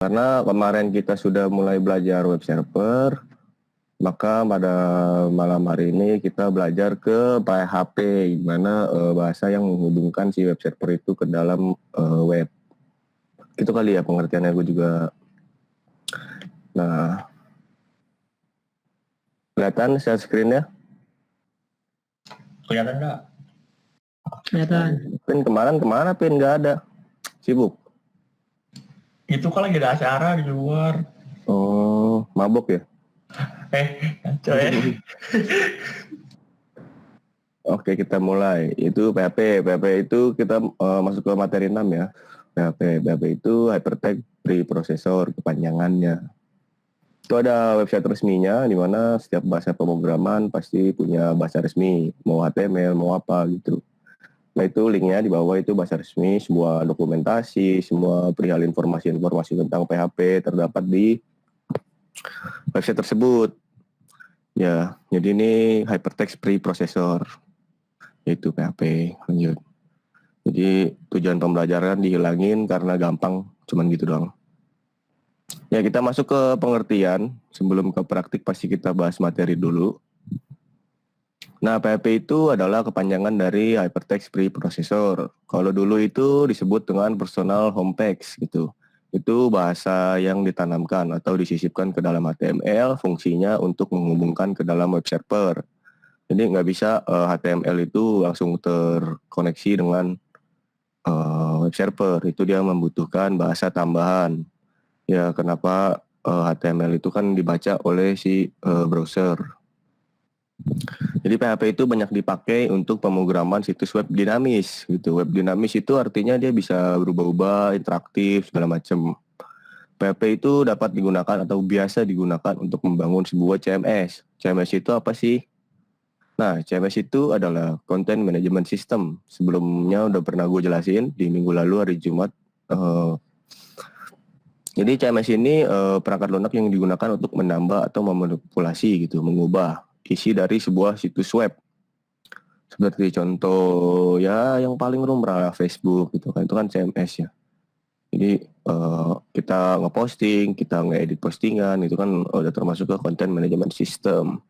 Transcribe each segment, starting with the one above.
Karena kemarin kita sudah mulai belajar web server, maka pada malam hari ini kita belajar ke PHP, gimana bahasa yang menghubungkan si web server itu ke dalam web. Itu kali ya pengertiannya gue juga. Nah, kelihatan share screen-nya? Kelihatan nggak? Kelihatan. Pin kemarin kemana Pin? Nggak ada. Sibuk? Itu kan lagi ada acara di luar. Oh, mabok ya? Coy. Oke, kita mulai. Itu PHP. PHP itu kita masuk ke materi 6 ya. PHP itu Hypertext Preprocessor kepanjangannya. Itu ada website resminya di mana setiap bahasa pemrograman pasti punya bahasa resmi, mau HTML, mau apa gitu. Nah itu linknya di bawah itu bahasa resmi, semua dokumentasi, semua perihal informasi-informasi tentang PHP terdapat di website tersebut. Ya, jadi ini Hypertext Preprocessor, yaitu PHP. Lanjut. Jadi tujuan pembelajaran dihilangin karena gampang, cuman gitu doang. Ya kita masuk ke pengertian, sebelum ke praktik pasti kita bahas materi dulu. Nah, PHP itu adalah kepanjangan dari Hypertext Preprocessor. Kalau dulu itu disebut dengan Personal Home Text gitu. Itu bahasa yang ditanamkan atau disisipkan ke dalam HTML, fungsinya untuk menghubungkan ke dalam web server. Jadi nggak bisa HTML itu langsung terkoneksi dengan web server. Itu dia membutuhkan bahasa tambahan. Ya, kenapa HTML itu kan dibaca oleh si browser. Jadi PHP itu banyak dipakai untuk pemrograman situs web dinamis gitu. Web dinamis itu artinya dia bisa berubah-ubah, interaktif, segala macam. PHP itu dapat digunakan atau biasa digunakan untuk membangun sebuah CMS. CMS itu apa sih? Nah, CMS itu adalah Content Management System. Sebelumnya udah pernah gue jelasin di minggu lalu hari Jumat. Jadi CMS ini perangkat lunak yang digunakan untuk menambah atau memanipulasi gitu, mengubah isi dari sebuah situs web. Seperti contoh ya yang paling lumrah Facebook gitu kan, itu kan CMS ya. Jadi kita ngeposting, kita ngedit postingan itu kan udah termasuk ke content management system.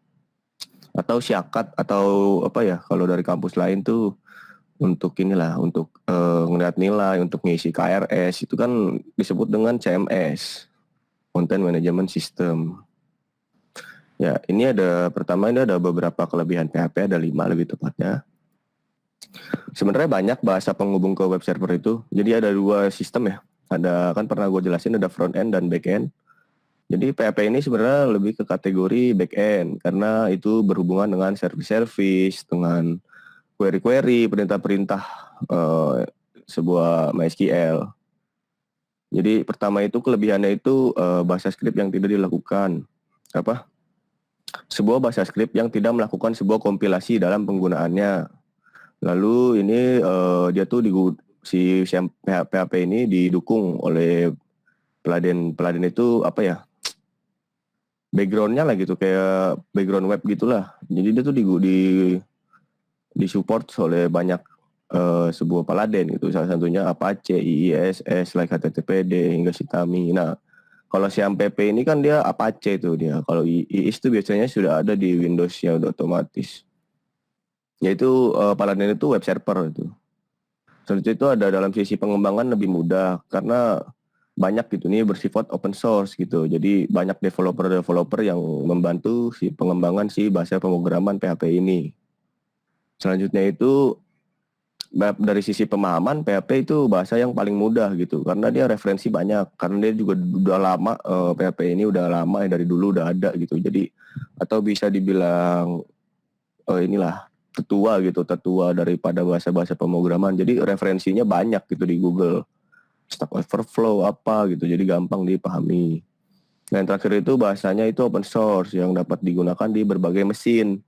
Atau syakat atau apa ya kalau dari kampus lain tuh untuk inilah untuk ngeliat nilai, untuk ngisi KRS itu kan disebut dengan CMS, content management system. Ya, ini pertama ini ada beberapa kelebihan PHP, ada 5 lebih tepatnya. Sebenarnya banyak bahasa penghubung ke web server itu. Jadi ada 2 sistem ya. Ada kan pernah gue jelasin ada front end dan back end. Jadi PHP ini sebenarnya lebih ke kategori back end karena itu berhubungan dengan service-service, dengan query-query, perintah-perintah sebuah MySQL. Jadi pertama itu kelebihannya itu bahasa script yang tidak dilakukan sebuah bahasa script yang tidak melakukan sebuah kompilasi dalam penggunaannya. Lalu ini dia tuh si PHP ini didukung oleh peladen itu apa ya? Backgroundnya lah gitu kayak background web gitulah. Jadi dia tuh di support oleh banyak sebuah peladen gitu. Salah satunya Apache, IISS, like HTTPD hingga Shitami. Nah, kalau si MPP ini kan dia Apache itu dia. Kalau IIS itu biasanya sudah ada di Windows-nya udah otomatis. Yaitu Paladin itu web server itu. Selanjutnya itu ada dalam sisi pengembangan lebih mudah karena banyak gitu nih bersifat open source gitu. Jadi banyak developer yang membantu si pengembangan si bahasa pemrograman PHP ini. Selanjutnya itu dari sisi pemahaman PHP itu bahasa yang paling mudah gitu karena dia referensi banyak karena dia juga udah lama PHP ini udah lama ya dari dulu udah ada gitu. Jadi atau bisa dibilang inilah tetua daripada bahasa-bahasa pemrograman. Jadi referensinya banyak gitu di Google. Stack Overflow apa gitu. Jadi gampang dipahami. Dan terakhir itu bahasanya itu open source yang dapat digunakan di berbagai mesin.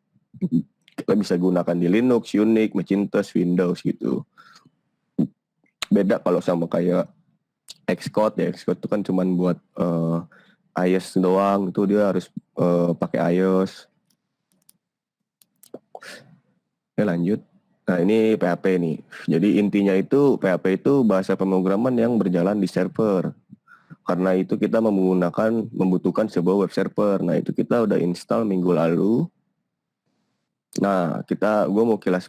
Kita bisa gunakan di Linux, Unix, Macintosh, Windows gitu. Beda kalau sama kayak Xcode ya. Xcode itu kan cuman buat iOS doang. Itu dia harus pakai iOS. Oke lanjut. Nah ini PHP nih. Jadi intinya itu PHP itu bahasa pemrograman yang berjalan di server. karena itu kita membutuhkan sebuah web server. Nah, itu kita udah install minggu lalu. Nah, gue mau kilas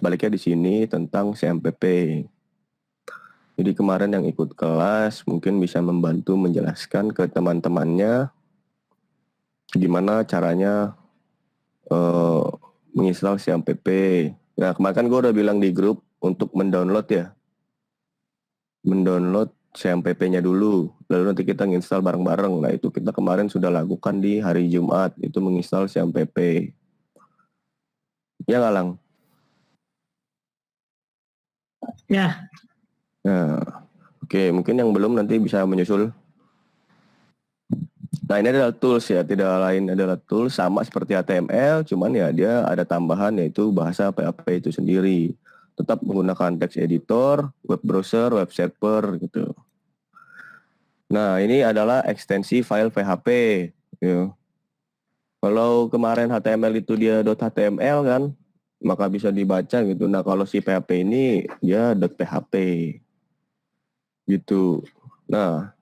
baliknya di sini tentang CMPP. Jadi kemarin yang ikut kelas mungkin bisa membantu menjelaskan ke teman-temannya gimana caranya menginstal CMPP. Nah, kemarin kan gue udah bilang di grup untuk mendownload CMPP-nya dulu, lalu nanti kita menginstal bareng-bareng. Nah, itu kita kemarin sudah lakukan di hari Jumat, itu menginstal CMPP. Ya nggak, Lang? Ya. Nah, oke, mungkin yang belum nanti bisa menyusul. Nah, ini adalah tools ya, tidak lain adalah tools sama seperti HTML, cuman ya dia ada tambahan yaitu bahasa PHP itu sendiri. Tetap menggunakan text editor, web browser, web server gitu. Nah, ini adalah ekstensi file PHP. Ya. Kalau kemarin HTML itu dia .html kan, maka bisa dibaca gitu. Nah, kalau si PHP ini dia .php gitu. Nah,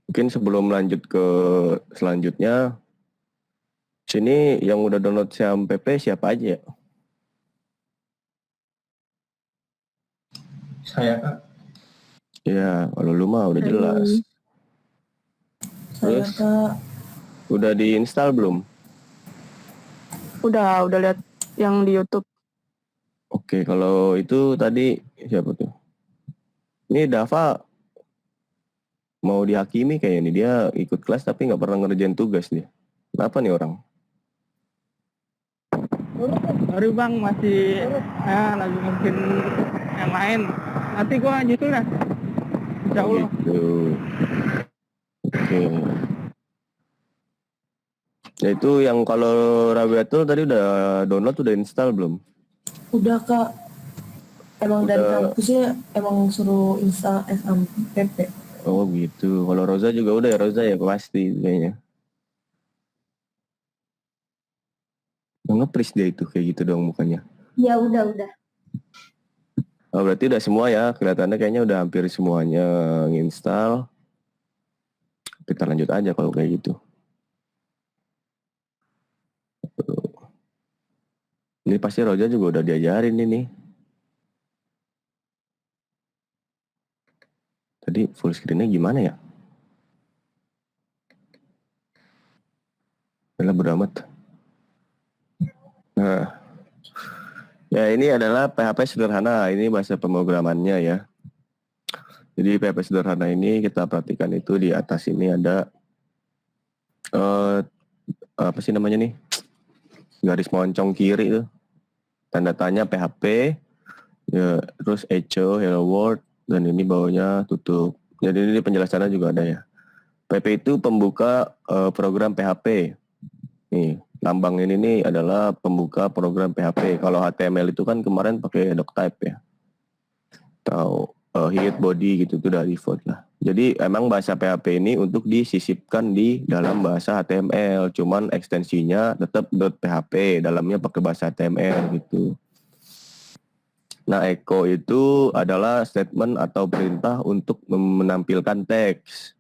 mungkin sebelum lanjut ke selanjutnya, sini yang udah download CMPP siapa aja ya? Saya Kak. Ya, kalau lu mah udah jelas. Saya Terus Kak. udah diinstal belum? Udah lihat yang di YouTube. Oke, kalau itu tadi siapa tuh? Ini Dava mau dihakimi kayaknya nih, dia ikut kelas tapi nggak pernah ngerjain tugas dia. Kenapa nih orang? Baru bang, masih lagi mungkin yang lain. Nanti gua nyusul dah. Insya Allah. Gitu. Oke. Ya itu yang kalau Rabiatul tadi udah download, udah install belum? Udah Kak. Emang dari Udah. kampusnya emang suruh install SMPP. Oh gitu. Kalau Roza juga udah ya, Roza ya pasti kayaknya. Nge-freeze dia itu kayak gitu dong mukanya. Ya udah. Oh, berarti udah semua ya. Kelihatannya kayaknya udah hampir semuanya nginstal. Kita lanjut aja kalau kayak gitu. Ini pasti Roja juga udah diajarin ini. Tadi full screen-nya gimana ya? Udah beramat. Nah, ya ini adalah PHP sederhana. Ini bahasa pemrogramannya ya. Jadi PHP sederhana ini kita perhatikan itu di atas ini ada apa sih namanya nih? Garis moncong kiri itu. Tanda tanya PHP, ya, terus echo, hello world, dan ini bawahnya tutup. Jadi ini penjelasannya juga ada ya. PP itu pembuka program PHP. Nih, lambang ini nih adalah pembuka program PHP. Kalau HTML itu kan kemarin pakai doctype ya. Atau hit body gitu, itu udah default lah. Jadi emang bahasa PHP ini untuk disisipkan di dalam bahasa HTML. Cuman ekstensinya tetap .php, dalamnya pakai bahasa HTML gitu. Nah, echo itu adalah statement atau perintah untuk menampilkan teks.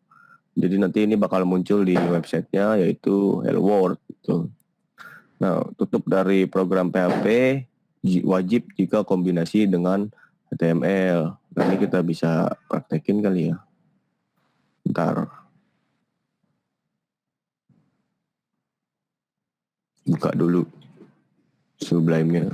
Jadi nanti ini bakal muncul di websitenya yaitu Hello World gitu. Nah, tutup dari program PHP wajib jika kombinasi dengan HTML. Nah, ini kita bisa praktekin kali ya. Ntar buka dulu Sublime-nya.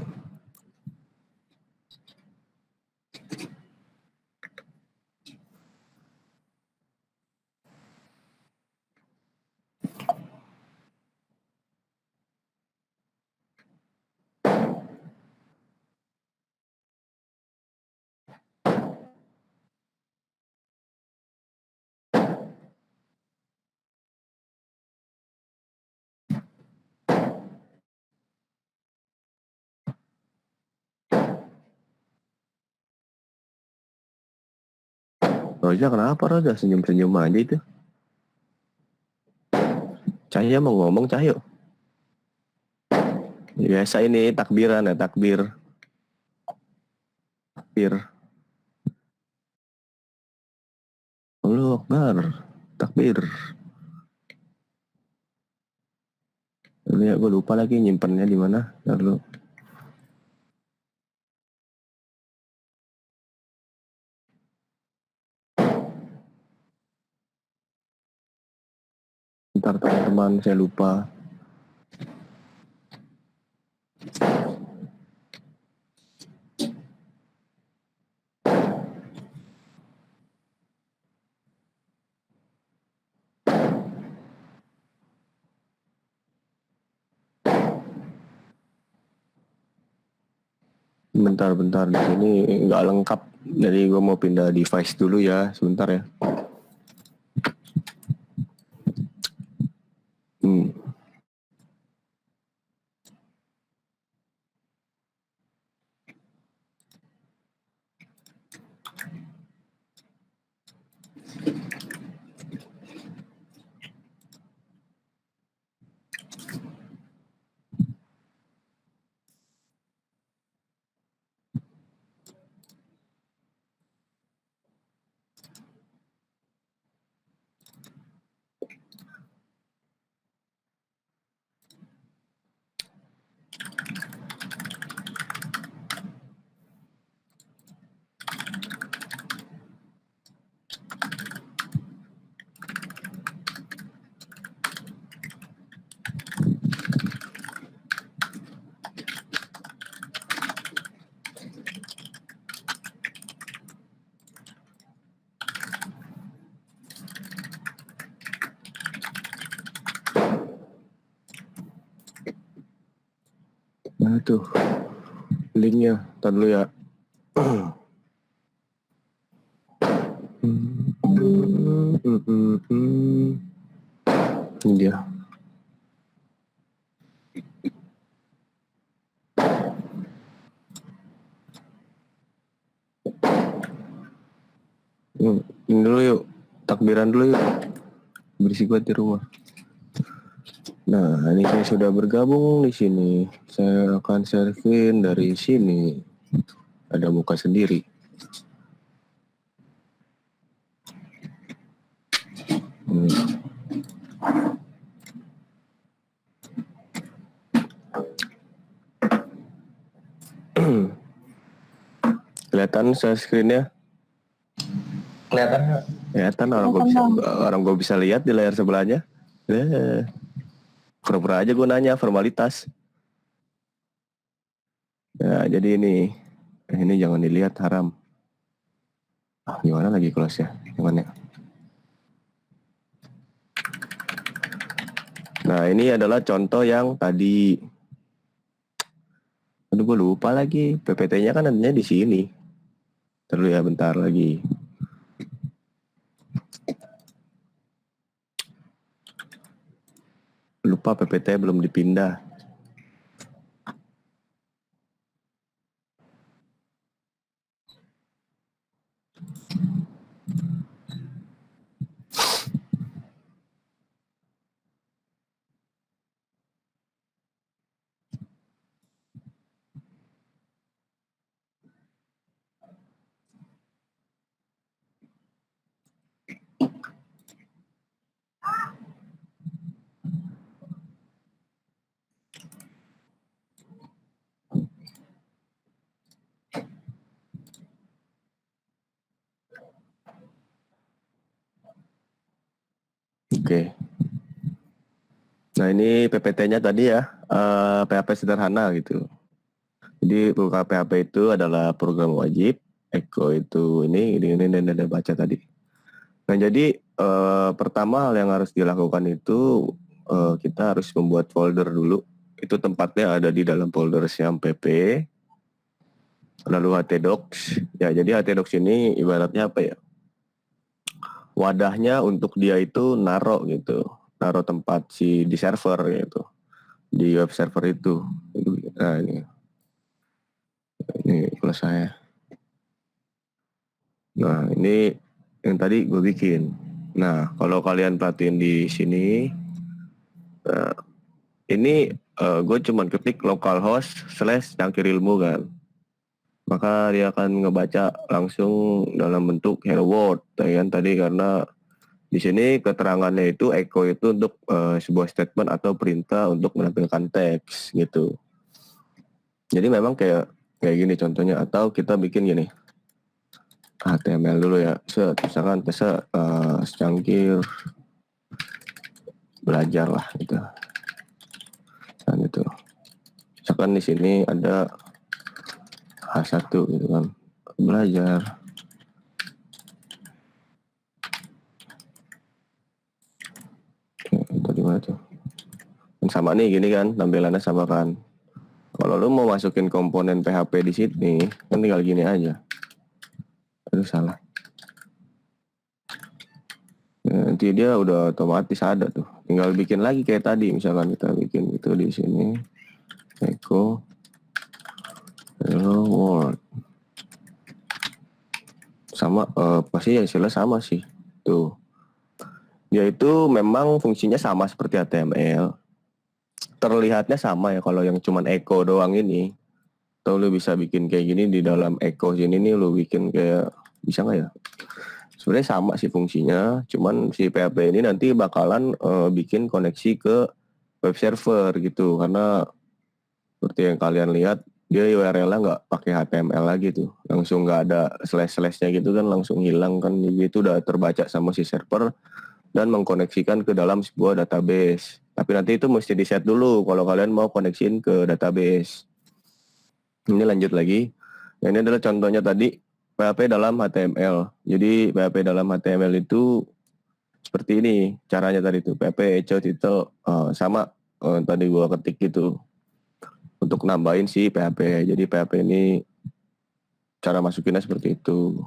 Roja kenapa Roja? Senyum-senyum aja itu. Cahaya mau ngomong Cahyo. Biasa ini takbiran ya, takbir. Allahu Akbar. Takbir. Ya, gue lupa lagi nyimpennya di mana. Lalu ntar teman-teman saya lupa. Bentar di sini nggak lengkap. Jadi gue mau pindah device dulu ya, sebentar ya. Nah tuh linknya, ntar dulu ya. Ini dia. Ini dulu yuk, takbiran dulu yuk. Berisik banget di rumah. Nah, ini saya sudah bergabung di sini. Saya akan sharein dari sini. Ada muka sendiri. Kelihatan share screen-nya? Kelihatan nggak? Kelihatan orang gue bisa lihat di layar sebelahnya. Pura-pura aja gue nanya formalitas. Nah, jadi ini jangan dilihat, haram. Gimana lagi close-nya? Gimana? Nah, ini adalah contoh yang tadi. Aduh, gue lupa lagi. PPT-nya kan adanya di sini. Terus ya, bentar lagi. Lupa PPT belum dipindah. Oke. Nah, ini PPT-nya tadi ya, PHP sederhana gitu. Jadi program PHP itu adalah program wajib. Eko itu ini baca tadi. Nah, jadi pertama hal yang harus dilakukan itu kita harus membuat folder dulu. Itu tempatnya ada di dalam folder siam pp. Lalu htdocs. Ya, jadi htdocs ini ibaratnya apa ya? Wadahnya untuk dia itu naro gitu. Naro tempat di server gitu. Di web server itu. Nah, ini kalau saya. Nah, ini yang tadi gue bikin. Nah, kalau kalian perhatiin di sini, ini gue cuman ketik localhost /cangkirilmu kan. maka dia akan ngebaca langsung dalam bentuk hello world, ya kan tadi, karena di sini keterangannya itu echo itu untuk sebuah statement atau perintah untuk menampilkan teks gitu. Jadi memang kayak gini contohnya, atau kita bikin gini. HTML dulu ya. Misalkan secangkir belajar lah gitu. Nah gitu. Misalkan di sini ada H1 gitu kan. Belajar. Tadi mana tuh? Sama nih gini kan, tampilannya sama kan. Kalau lu mau masukin komponen PHP di sini, kan tinggal gini aja. Aduh salah. Nanti dia udah otomatis ada tuh. Tinggal bikin lagi kayak tadi, misalkan kita bikin itu di sini. Echo hello world. Sama pasti hasilnya sama sih. Tuh. Dia itu memang fungsinya sama seperti HTML. Terlihatnya sama ya kalau yang cuman echo doang ini. Atau lu bisa bikin kayak gini di dalam echo sini nih, lu bikin kayak, bisa nggak ya? Sebenarnya sama sih fungsinya, cuman si PHP ini nanti bakalan bikin koneksi ke web server gitu, karena seperti yang kalian lihat dia URL-nya nggak pakai HTML lagi tuh, langsung nggak ada slash-slashnya gitu kan, langsung hilang kan, jadi itu udah terbaca sama si server dan mengkoneksikan ke dalam sebuah database. Tapi nanti itu mesti di set dulu kalau kalian mau koneksiin ke database. Ini lanjut lagi. Ini adalah contohnya tadi PHP dalam HTML. Jadi PHP dalam HTML itu seperti ini caranya tadi tuh. PHP echo title sama tadi gua ketik gitu untuk nambahin si PHP. Jadi PHP ini cara masukinnya seperti itu.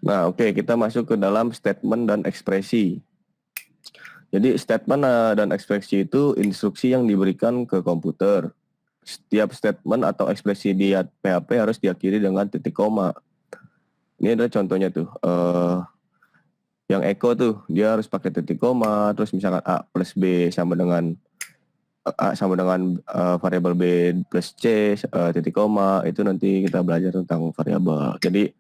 Nah, oke, kita masuk ke dalam statement dan ekspresi. Jadi statement dan ekspresi itu instruksi yang diberikan ke komputer. Setiap statement atau ekspresi di PHP harus diakhiri dengan titik koma. Ini adalah contohnya tuh. Yang echo tuh dia harus pakai titik koma, terus misalkan A plus B sama dengan variabel B plus C titik koma, itu nanti kita belajar tentang variabel. Jadi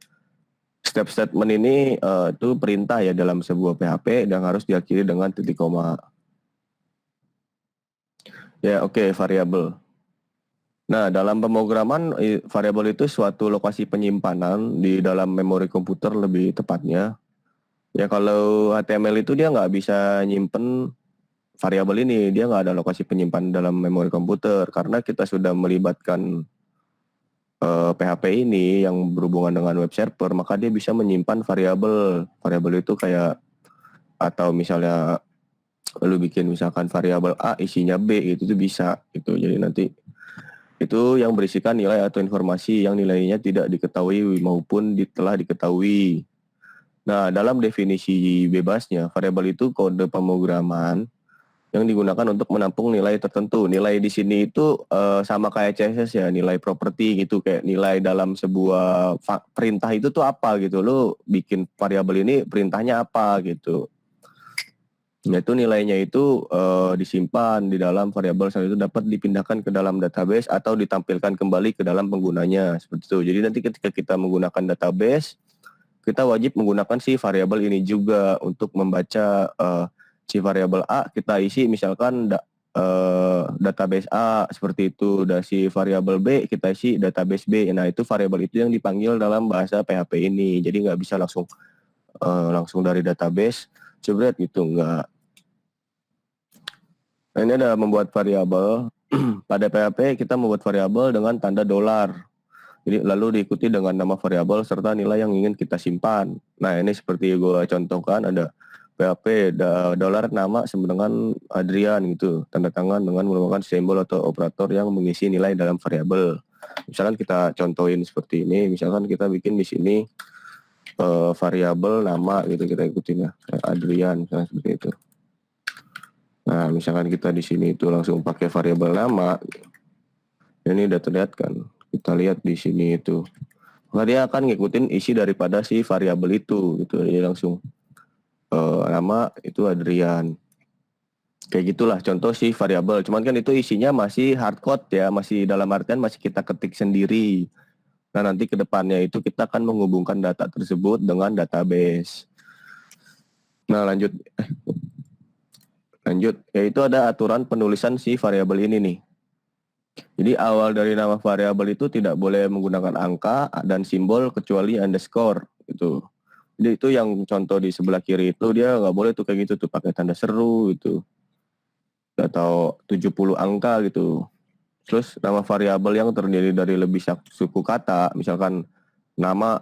step statement ini itu perintah ya dalam sebuah PHP dan harus diakhiri dengan titik koma. Ya oke, variabel. Nah, dalam pemrograman variabel itu suatu lokasi penyimpanan di dalam memori komputer lebih tepatnya. Ya kalau HTML itu dia nggak bisa nyimpen variabel ini, dia nggak ada lokasi penyimpanan dalam memori komputer karena kita sudah melibatkan PHP ini yang berhubungan dengan web server, maka dia bisa menyimpan variabel. Variabel itu kayak, atau misalnya lu bikin misalkan variabel A isinya B, itu tuh bisa gitu. Jadi nanti itu yang berisikan nilai atau informasi yang nilainya tidak diketahui maupun telah diketahui. Nah, dalam definisi bebasnya, variabel itu kode pemrograman yang digunakan untuk menampung nilai tertentu. Nilai di sini itu sama kayak CSS ya, nilai properti gitu, kayak nilai dalam sebuah perintah itu tuh apa gitu. Lu bikin variabel ini perintahnya apa gitu. Yaitu nilainya itu disimpan di dalam variabel, setelah itu dapat dipindahkan ke dalam database atau ditampilkan kembali ke dalam penggunanya seperti itu. Jadi nanti ketika kita menggunakan database, kita wajib menggunakan si variabel ini juga untuk membaca si variabel A, kita isi misalkan database A seperti itu, dan si variabel B kita isi database B. Nah itu variabel itu yang dipanggil dalam bahasa PHP ini. Jadi nggak bisa langsung dari database jebret gitu, enggak. Nah, ini adalah membuat variabel. Pada PHP kita membuat variabel dengan tanda $. Jadi lalu diikuti dengan nama variabel serta nilai yang ingin kita simpan. Nah ini seperti gue contohkan, ada PHP $ nama sama dengan Adrian gitu, tanda tangan dengan merupakan simbol atau operator yang mengisi nilai dalam variabel. Misalkan kita contohin seperti ini, misalkan kita bikin di sini variabel nama gitu, kita ikutin ya, Adrian misalnya seperti itu. Nah, misalkan kita di sini itu langsung pakai variabel nama, ini udah terlihat kan? Kita lihat di sini itu, maka dia akan ngikutin isi daripada si variabel itu, gitu. Jadi langsung nama itu Adrian. Kayak gitulah contoh si variabel. Cuman kan itu isinya masih hardcode ya, masih dalam artian masih kita ketik sendiri. Nah, nanti ke depannya itu kita akan menghubungkan data tersebut dengan database. Nah, lanjut, yaitu ada aturan penulisan si variabel ini nih. Jadi awal dari nama variabel itu tidak boleh menggunakan angka dan simbol kecuali underscore gitu. Jadi itu yang contoh di sebelah kiri itu dia nggak boleh tuh kayak gitu tuh pakai tanda seru gitu. Atau 70 angka gitu. Terus nama variabel yang terdiri dari lebih suku kata, misalkan nama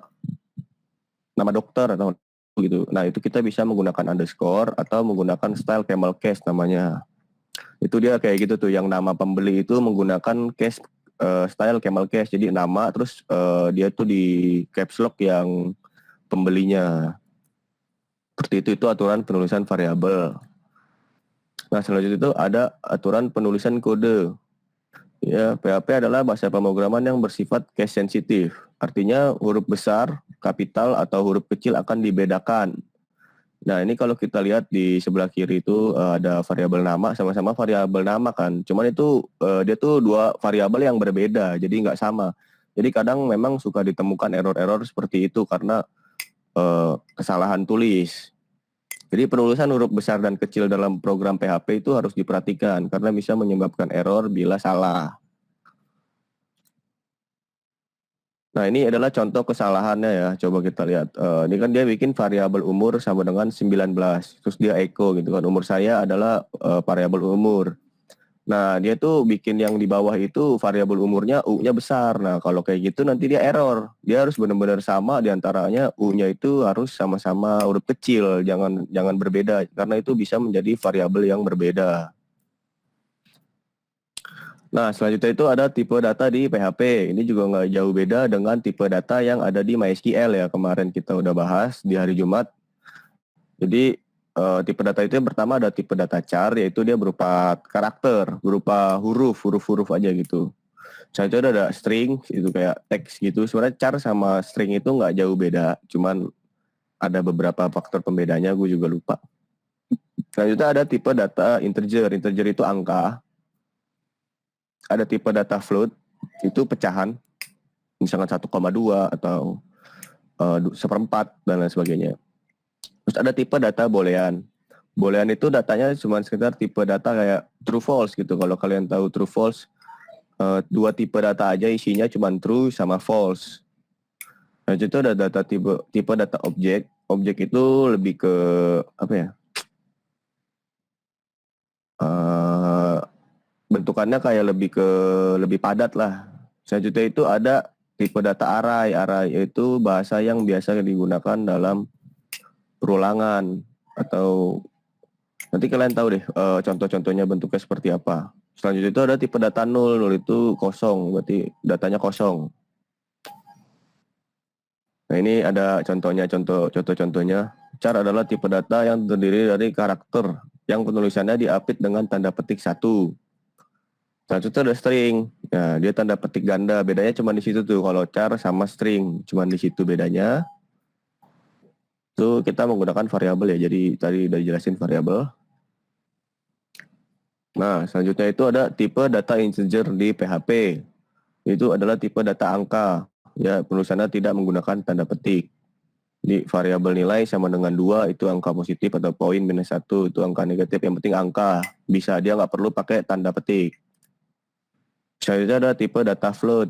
dokter atau gitu. Nah, itu kita bisa menggunakan underscore atau menggunakan style camel case namanya. Itu dia kayak gitu tuh, yang nama pembeli itu menggunakan case style camel case. Jadi nama terus dia tuh di caps lock yang pembelinya. Seperti itu aturan penulisan variabel. Nah, selanjutnya itu ada aturan penulisan kode. Ya, PHP adalah bahasa pemrograman yang bersifat case sensitif. Artinya huruf besar, kapital atau huruf kecil akan dibedakan. Nah, ini kalau kita lihat di sebelah kiri itu ada variabel nama, sama-sama variabel nama kan. Cuman itu dia tuh dua variabel yang berbeda, jadi nggak sama. Jadi kadang memang suka ditemukan error-error seperti itu karena kesalahan tulis. Jadi penulisan huruf besar dan kecil dalam program PHP itu harus diperhatikan karena bisa menyebabkan error bila salah. Nah, ini adalah contoh kesalahannya ya. Coba kita lihat. Ini kan dia bikin variabel umur sama dengan 19. Terus dia echo gitu kan. Umur saya adalah variabel umur. Nah, dia tuh bikin yang di bawah itu variabel umurnya U-nya besar. Nah, kalau kayak gitu nanti dia error. Dia harus benar-benar sama, di antaranya U-nya itu harus sama-sama huruf kecil, jangan berbeda karena itu bisa menjadi variabel yang berbeda. Nah, selanjutnya itu ada tipe data di PHP. Ini juga nggak jauh beda dengan tipe data yang ada di MySQL ya. Kemarin kita udah bahas di hari Jumat. Jadi tipe data itu yang pertama ada tipe data char, yaitu dia berupa karakter, berupa huruf aja gitu. Selanjutnya ada string, itu kayak teks gitu. Sebenarnya char sama string itu nggak jauh beda, cuman ada beberapa faktor pembedanya, gue juga lupa. Selanjutnya ada tipe data integer. Integer itu angka. Ada tipe data float, itu pecahan, misalkan 1,2 atau 1/4 dan lain sebagainya. Terus ada tipe data boolean. Boolean itu datanya cuma sekitar tipe data kayak true false gitu. Kalau kalian tahu true false, dua tipe data aja isinya cuma true sama false. Nah, itu ada data tipe data objek. Objek itu lebih ke apa ya? Bentukannya kayak lebih padat lah. Selanjutnya itu ada tipe data array. Array itu bahasa yang biasa digunakan dalam perulangan atau nanti kalian tahu deh contoh-contohnya bentuknya seperti apa. Selanjutnya itu ada tipe data null. Null itu kosong, berarti datanya kosong. Nah, ini ada contohnya. Char adalah tipe data yang terdiri dari karakter yang penulisannya diapit dengan tanda petik 1. Selanjutnya ada string. Nah, dia tanda petik ganda. Bedanya cuma di situ tuh. Kalau char sama string, cuma di situ bedanya. Itu kita menggunakan variabel ya. Jadi tadi udah dijelasin variabel. Nah, selanjutnya itu ada tipe data integer di PHP. Itu adalah tipe data angka. Ya, penulisannya tidak menggunakan tanda petik. Di variabel nilai sama dengan 2 itu angka positif atau poin minus 1 itu angka negatif. Yang penting angka. Bisa, dia nggak perlu pakai tanda petik. Selanjutnya ada tipe data float.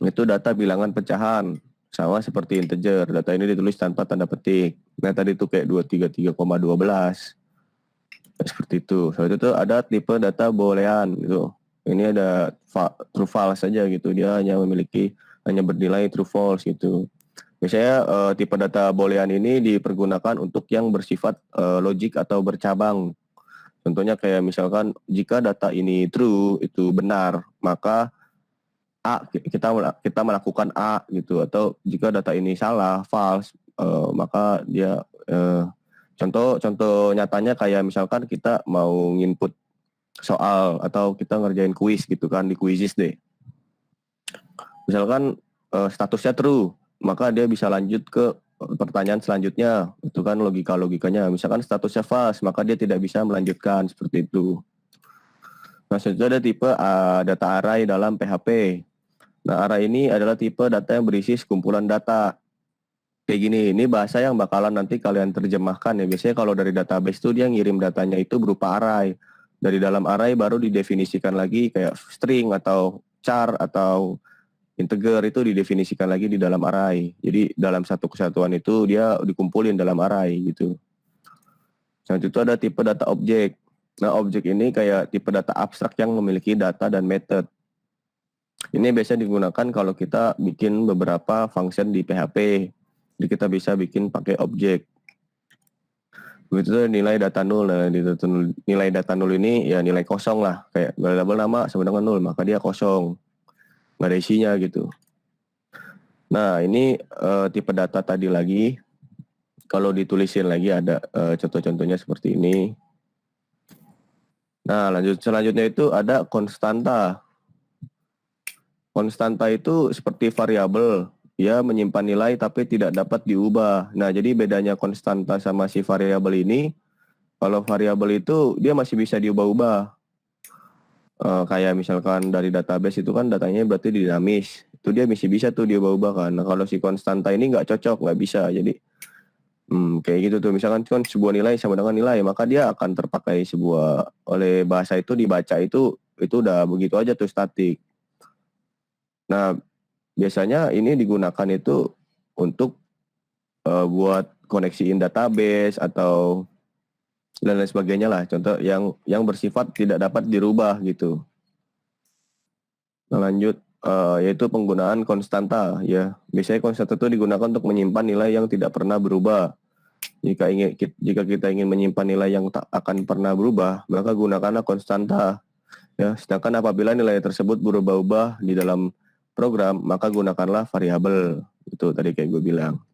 Itu data bilangan pecahan. Sama seperti integer. Data ini ditulis tanpa tanda petik. Nah, tadi itu kayak 233,12. Seperti itu. Selanjutnya itu ada tipe data boolean gitu. Ini ada true false saja gitu. Dia hanya bernilai true false gitu. Biasanya tipe data boolean ini dipergunakan untuk yang bersifat logik atau bercabang. Contohnya kayak misalkan jika data ini true, itu benar, maka A kita melakukan A gitu. Atau jika data ini salah, false, maka dia contoh nyatanya kayak misalkan kita mau input soal atau kita ngerjain kuis gitu kan di Quizizz deh. Misalkan statusnya true, maka dia bisa lanjut ke pertanyaan selanjutnya. Itu kan logikanya. Misalkan statusnya false, maka dia tidak bisa melanjutkan seperti itu. Nah, selanjutnya ada tipe data array dalam PHP. Nah, array ini adalah tipe data yang berisi sekumpulan data. Kayak gini, ini bahasa yang bakalan nanti kalian terjemahkan ya. Biasanya kalau dari database tuh dia ngirim datanya itu berupa array. Dari dalam array baru didefinisikan lagi kayak string atau char atau integer itu didefinisikan lagi di dalam array. Jadi dalam satu kesatuan itu dia dikumpulin dalam array gitu. Selanjutnya itu ada tipe data objek. Nah, objek ini kayak tipe data abstrak yang memiliki data dan method. Ini biasanya digunakan kalau kita bikin beberapa function di PHP. Jadi kita bisa bikin pakai objek. Begitu tuh nilai data nol. Nah, nilai data nol ini ya nilai kosong lah. Kayak variabel nama sama dengan nol, maka dia kosong. Nggak ada isinya gitu. Nah, ini tipe data tadi lagi. Kalau ditulisin lagi ada contoh-contohnya seperti ini. Nah, selanjutnya itu ada konstanta. Konstanta itu seperti variabel, dia menyimpan nilai tapi tidak dapat diubah. Nah, jadi bedanya konstanta sama si variabel ini, kalau variabel itu dia masih bisa diubah-ubah. Kayak misalkan dari database itu kan datanya berarti dinamis, itu dia masih bisa tuh diubah-ubah kan. Nah, kalau si konstanta ini nggak cocok, nggak bisa. Jadi kayak gitu tuh, misalkan kan sebuah nilai sama dengan nilai, maka dia akan terpakai oleh bahasa itu dibaca itu udah begitu aja tuh statik. Nah, biasanya ini digunakan itu untuk buat koneksiin database atau dan lain sebagainya lah. Contoh yang bersifat tidak dapat dirubah gitu. Nah, lanjut yaitu penggunaan konstanta ya. Biasanya konstanta itu digunakan untuk menyimpan nilai yang tidak pernah berubah. Jika kita ingin menyimpan nilai yang tak akan pernah berubah, maka gunakanlah konstanta. Ya, sedangkan apabila nilai tersebut berubah-ubah di dalam program, maka gunakanlah variabel. Itu tadi kayak gue bilang.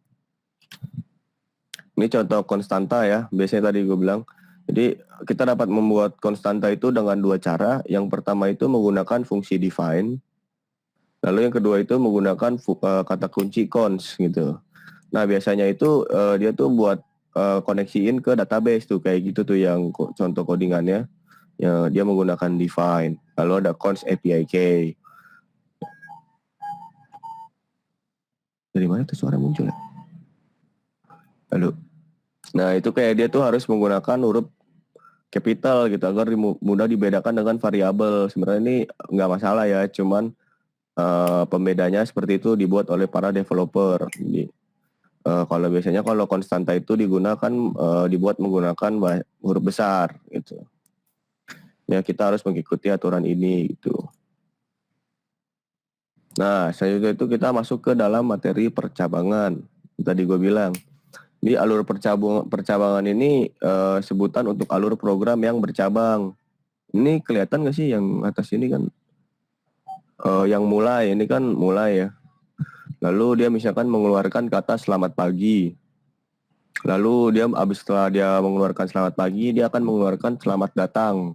Ini contoh konstanta ya. Biasanya tadi gue bilang. Jadi kita dapat membuat konstanta itu dengan dua cara. Yang pertama itu menggunakan fungsi define. Lalu yang kedua itu menggunakan kata kunci const gitu. Nah, biasanya itu dia tuh buat koneksiin ke database tuh kayak gitu tuh yang contoh codingannya. Ya, dia menggunakan define. Lalu ada const API key. Dari mana tuh suara muncul ya? Lalu, nah itu kayak dia tuh harus menggunakan huruf capital gitu agar mudah dibedakan dengan variabel. Sebenarnya ini nggak masalah ya, cuman pembedanya seperti itu dibuat oleh para developer. Jadi kalau biasanya kalau konstanta itu digunakan dibuat menggunakan huruf besar gitu. Ya kita harus mengikuti aturan ini gitu. Nah, selanjutnya itu kita masuk ke dalam materi percabangan. Tadi gue bilang, di alur percabangan ini sebutan untuk alur program yang bercabang. Ini kelihatan nggak sih yang atas ini kan? Yang mulai, ini kan mulai ya. Lalu dia misalkan mengeluarkan kata selamat pagi. Lalu setelah dia mengeluarkan selamat pagi, dia akan mengeluarkan selamat datang.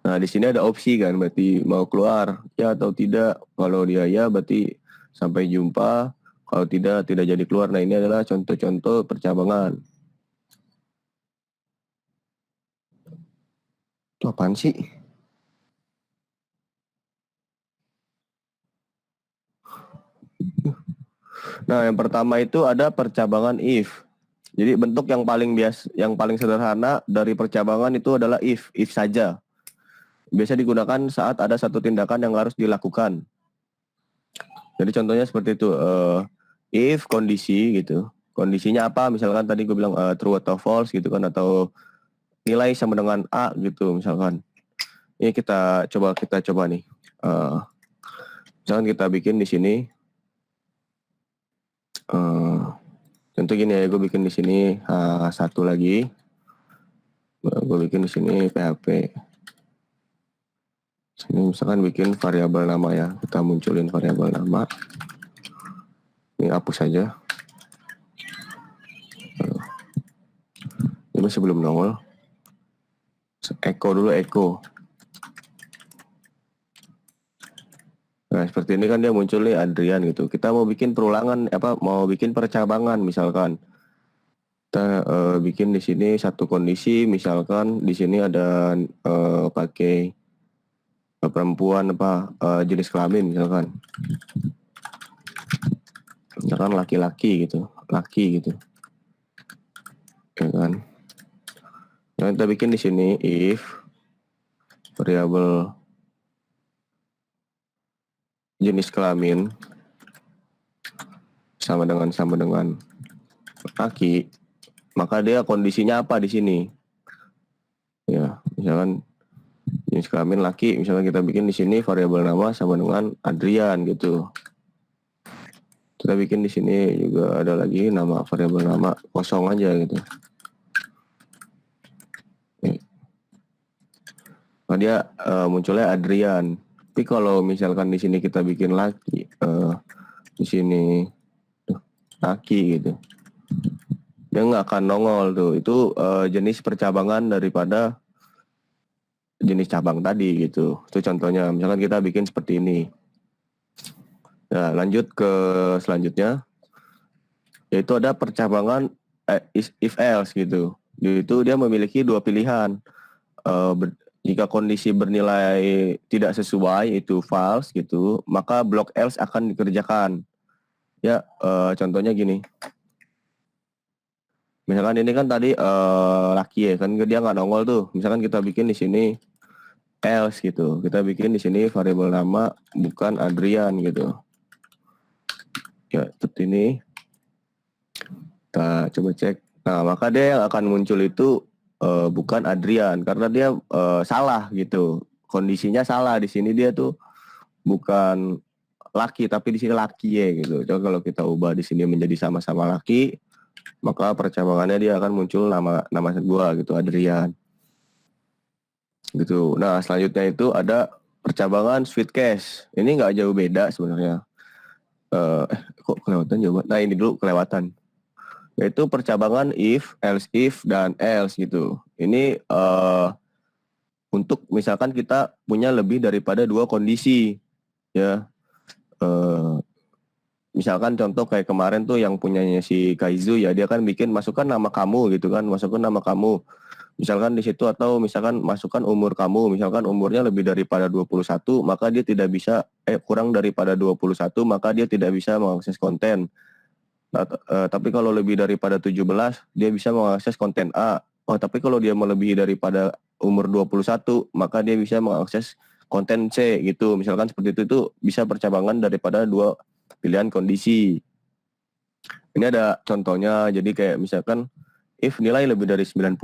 Nah, di sini ada opsi kan, berarti mau keluar ya atau tidak. Kalau dia ya berarti sampai jumpa, kalau tidak jadi keluar. Nah, ini adalah contoh-contoh percabangan. Itu apaan sih? Nah, yang pertama itu ada percabangan if. Jadi bentuk yang paling sederhana dari percabangan itu adalah if saja. Biasa digunakan saat ada satu tindakan yang harus dilakukan. Jadi contohnya seperti itu, if kondisi gitu. Kondisinya apa? Misalkan tadi gue bilang true atau false gitu kan, atau nilai sama dengan A gitu misalkan. Ini kita coba nih. Misalkan kita bikin di sini. Contoh gini ya, gue bikin di sini satu lagi. Gue bikin di sini PHP. Sini misalkan bikin variabel nama ya, kita munculin variabel nama. Ini hapus saja. Ini masih belum nongol. Echo dulu, echo. Nah seperti ini kan dia muncul nih Adrian gitu. Kita mau bikin perulangan mau bikin percabangan misalkan. Kita bikin di sini satu kondisi, misalkan di sini ada pakai perempuan apa jenis kelamin misalkan laki-laki gitu, laki gitu, ya kan. Nah, kita bikin di sini if variabel jenis kelamin sama dengan laki, maka dia kondisinya apa di sini? Ya, misalkan jenis kelamin laki, misalkan kita bikin di sini variabel nama sama dengan Adrian gitu. Kita bikin di sini juga ada lagi nama variabel nama kosong aja gitu. Nah, dia munculnya Adrian. Tapi kalau misalkan di sini kita bikin laki, di sini laki gitu, dia nggak akan nongol tuh. Itu jenis percabangan daripada jenis cabang tadi gitu. Itu contohnya. Misalkan kita bikin seperti ini. Nah, lanjut ke selanjutnya, yaitu ada percabangan if else gitu. Itu dia memiliki dua pilihan. Jika kondisi bernilai tidak sesuai itu false gitu, maka blok else akan dikerjakan. Ya, contohnya gini. Misalkan ini kan tadi laki ya, kan dia nggak nongol tuh. Misalkan kita bikin di sini else gitu. Kita bikin di sini variabel nama bukan Adrian gitu. Ya, seperti ini. Kita coba cek. Nah, maka dia yang akan muncul itu bukan Adrian karena dia salah gitu. Kondisinya salah di sini, dia tuh bukan laki tapi di sini laki ya gitu. Coba kalau kita ubah di sini menjadi sama-sama laki, maka percabangannya dia akan muncul nama gua gitu, Adrian. Gitu. Nah, selanjutnya itu ada percabangan sweet case. Ini nggak jauh beda sebenarnya. Kok kelewatan coba? Nah, ini dulu kelewatan. Yaitu percabangan if, dan else gitu. Ini untuk misalkan kita punya lebih daripada dua kondisi, ya. Misalkan contoh kayak kemarin tuh yang punyanya si Kaizu ya, dia kan bikin masukkan nama kamu gitu kan, masukkan nama kamu. Misalkan di situ atau misalkan masukkan umur kamu, misalkan umurnya lebih daripada 21, maka dia tidak bisa kurang daripada 21, maka dia tidak bisa mengakses konten. Tapi kalau lebih daripada 17, dia bisa mengakses konten A. Oh, tapi kalau dia melebihi daripada umur 21, maka dia bisa mengakses konten C gitu. Misalkan seperti itu bisa percabangan daripada dua pilihan kondisi. Ini ada contohnya, jadi kayak misalkan if nilai lebih dari 90,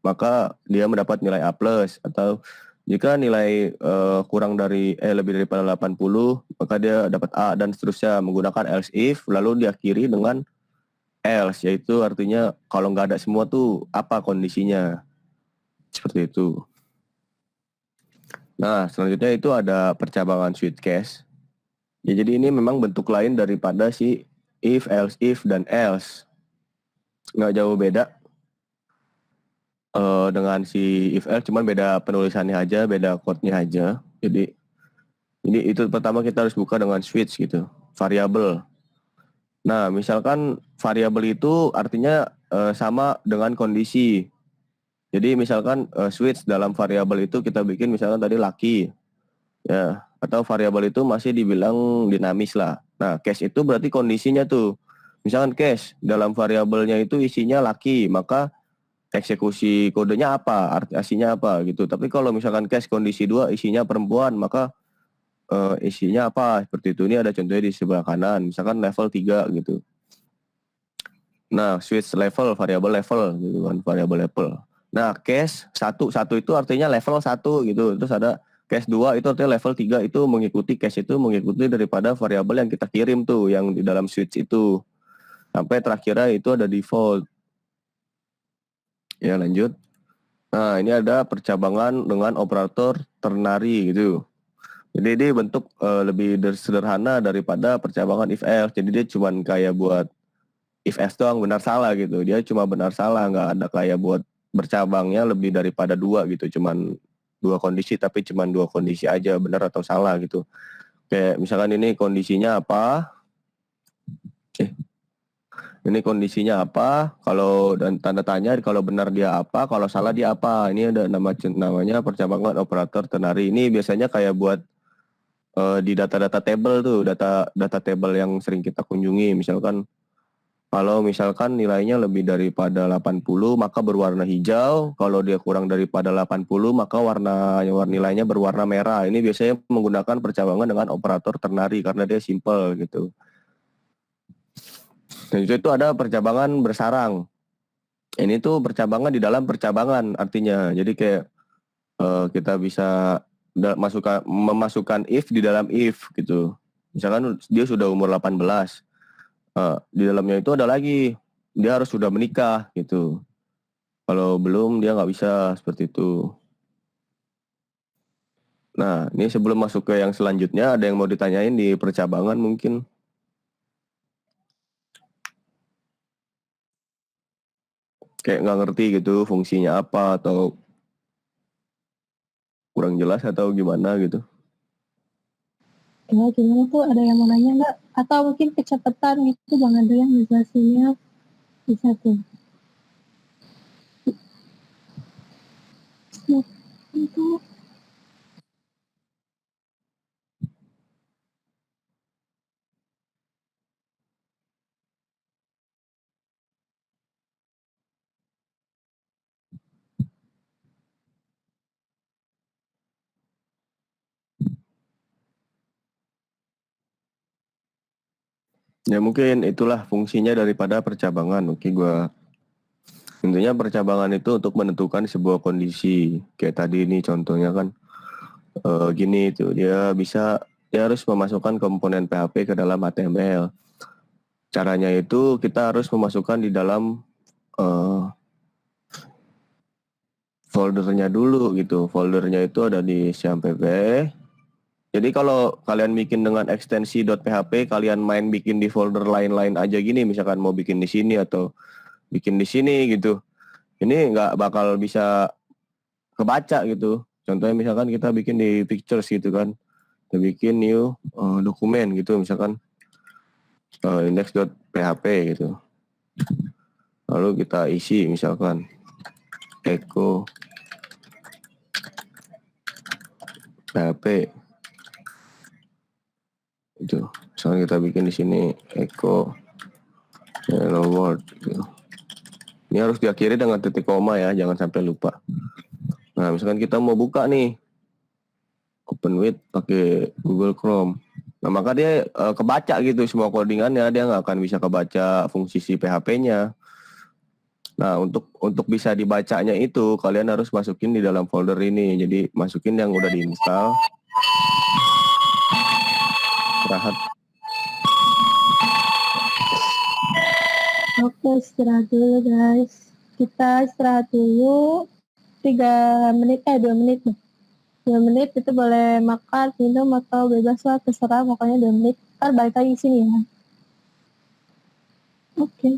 maka dia mendapat nilai A+, atau jika nilai kurang dari lebih daripada 80, maka dia dapat A dan seterusnya menggunakan else if lalu diakhiri dengan else, yaitu artinya kalau nggak ada semua tuh apa kondisinya. Seperti itu. Nah, selanjutnya itu ada percabangan sweet case. Ya, jadi ini memang bentuk lain daripada si if, else if, dan else. Nggak jauh beda dengan si if else, cuman beda penulisannya aja, beda code-nya aja. Jadi ini itu pertama kita harus buka dengan switch gitu, variabel. Nah, misalkan variabel itu artinya sama dengan kondisi. Jadi misalkan switch dalam variabel itu kita bikin misalkan tadi laki, ya, atau variabel itu masih dibilang dinamis lah. Nah, case itu berarti kondisinya tuh. Misalkan case dalam variabelnya itu isinya laki, maka eksekusi kodenya apa, artinya apa gitu. Tapi kalau misalkan case kondisi 2 isinya perempuan, maka isinya apa, seperti itu. Ini ada contohnya di sebelah kanan, misalkan level 3 gitu. Nah, switch level, variabel level gitu kan, variabel level. Nah, case 1 itu artinya level 1 gitu. Terus ada case 2 itu artinya level 3 itu mengikuti case itu mengikuti daripada variabel yang kita kirim tuh yang di dalam switch itu. Sampai terakhirnya itu ada default. Ya, lanjut. Nah, ini ada percabangan dengan operator ternary gitu. Jadi dia bentuk lebih sederhana daripada percabangan if else. Jadi dia cuman kayak buat if else doang, benar salah gitu. Dia cuma benar salah, nggak ada kayak buat bercabangnya lebih daripada 2 gitu. Cuman 2 kondisi, tapi cuman 2 kondisi aja, benar atau salah gitu. Kayak misalkan ini kondisinya apa? Ini kondisinya apa? Kalau dan tanda tanya kalau benar dia apa, kalau salah dia apa. Ini ada namanya percabangan operator ternari. Ini biasanya kayak buat di data-data table tuh, data table yang sering kita kunjungi. Misalkan kalau misalkan nilainya lebih daripada 80 maka berwarna hijau, kalau dia kurang daripada 80 maka nilainya berwarna merah. Ini biasanya menggunakan percabangan dengan operator ternari karena dia simple gitu. Dan itu ada percabangan bersarang. Ini tuh percabangan di dalam percabangan artinya. Jadi kayak kita bisa memasukkan if di dalam if gitu. Misalkan dia sudah umur 18. Di dalamnya itu ada lagi, dia harus sudah menikah gitu. Kalau belum dia nggak bisa seperti itu. Nah, ini sebelum masuk ke yang selanjutnya, ada yang mau ditanyain di percabangan mungkin? Kayak nggak ngerti gitu fungsinya apa atau kurang jelas atau gimana gitu. Ya, gimana tuh, ada yang mau nanya nggak? Atau mungkin kecepatan gitu, Bang Adrian jelasinnya bisa tuh. Itu Ya mungkin itulah fungsinya daripada percabangan. Oke, intinya percabangan itu untuk menentukan sebuah kondisi. Kayak tadi ini contohnya kan gini tuh, dia harus memasukkan komponen PHP ke dalam HTML. Caranya itu kita harus memasukkan di dalam foldernya dulu gitu. Foldernya itu ada di CMPP. Jadi kalau kalian bikin dengan ekstensi .php, kalian main bikin di folder lain-lain aja gini, misalkan mau bikin di sini atau bikin di sini gitu, ini nggak bakal bisa kebaca gitu. Contohnya misalkan kita bikin di pictures gitu kan, kita bikin new dokumen gitu, misalkan index.php gitu. Lalu kita isi misalkan echo php. Itu misalkan kita bikin di sini echo hello world gitu. Ini harus diakhiri dengan titik koma ya, jangan sampai lupa. Nah, misalkan kita mau buka nih open with pakai Google Chrome. Nah, maka dia kebaca gitu semua codingannya, dia nggak akan bisa kebaca fungsi si PHP-nya. Nah, untuk bisa dibacanya itu kalian harus masukin di dalam folder ini. Jadi masukin yang udah diinstal. Istirahat. oke, istirahat dulu guys. Kita istirahat dulu 2 menit. 2 menit itu boleh makan, minum atau bebas lah, terserah, pokoknya 2 menit. Ntar balik lagi sini ya. Oke.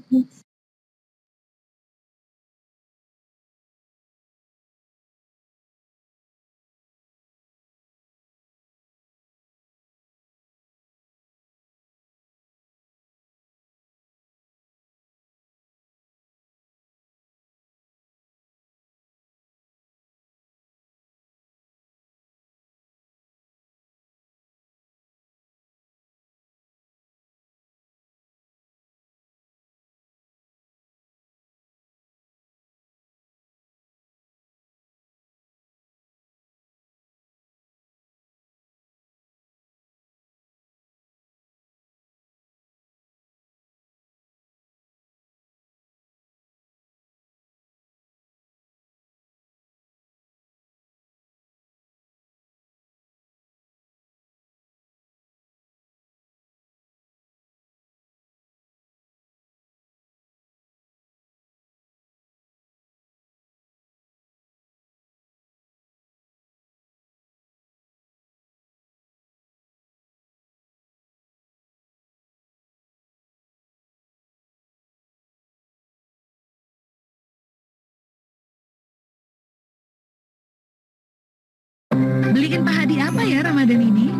Belikan Pak Hadi apa ya Ramadan ini?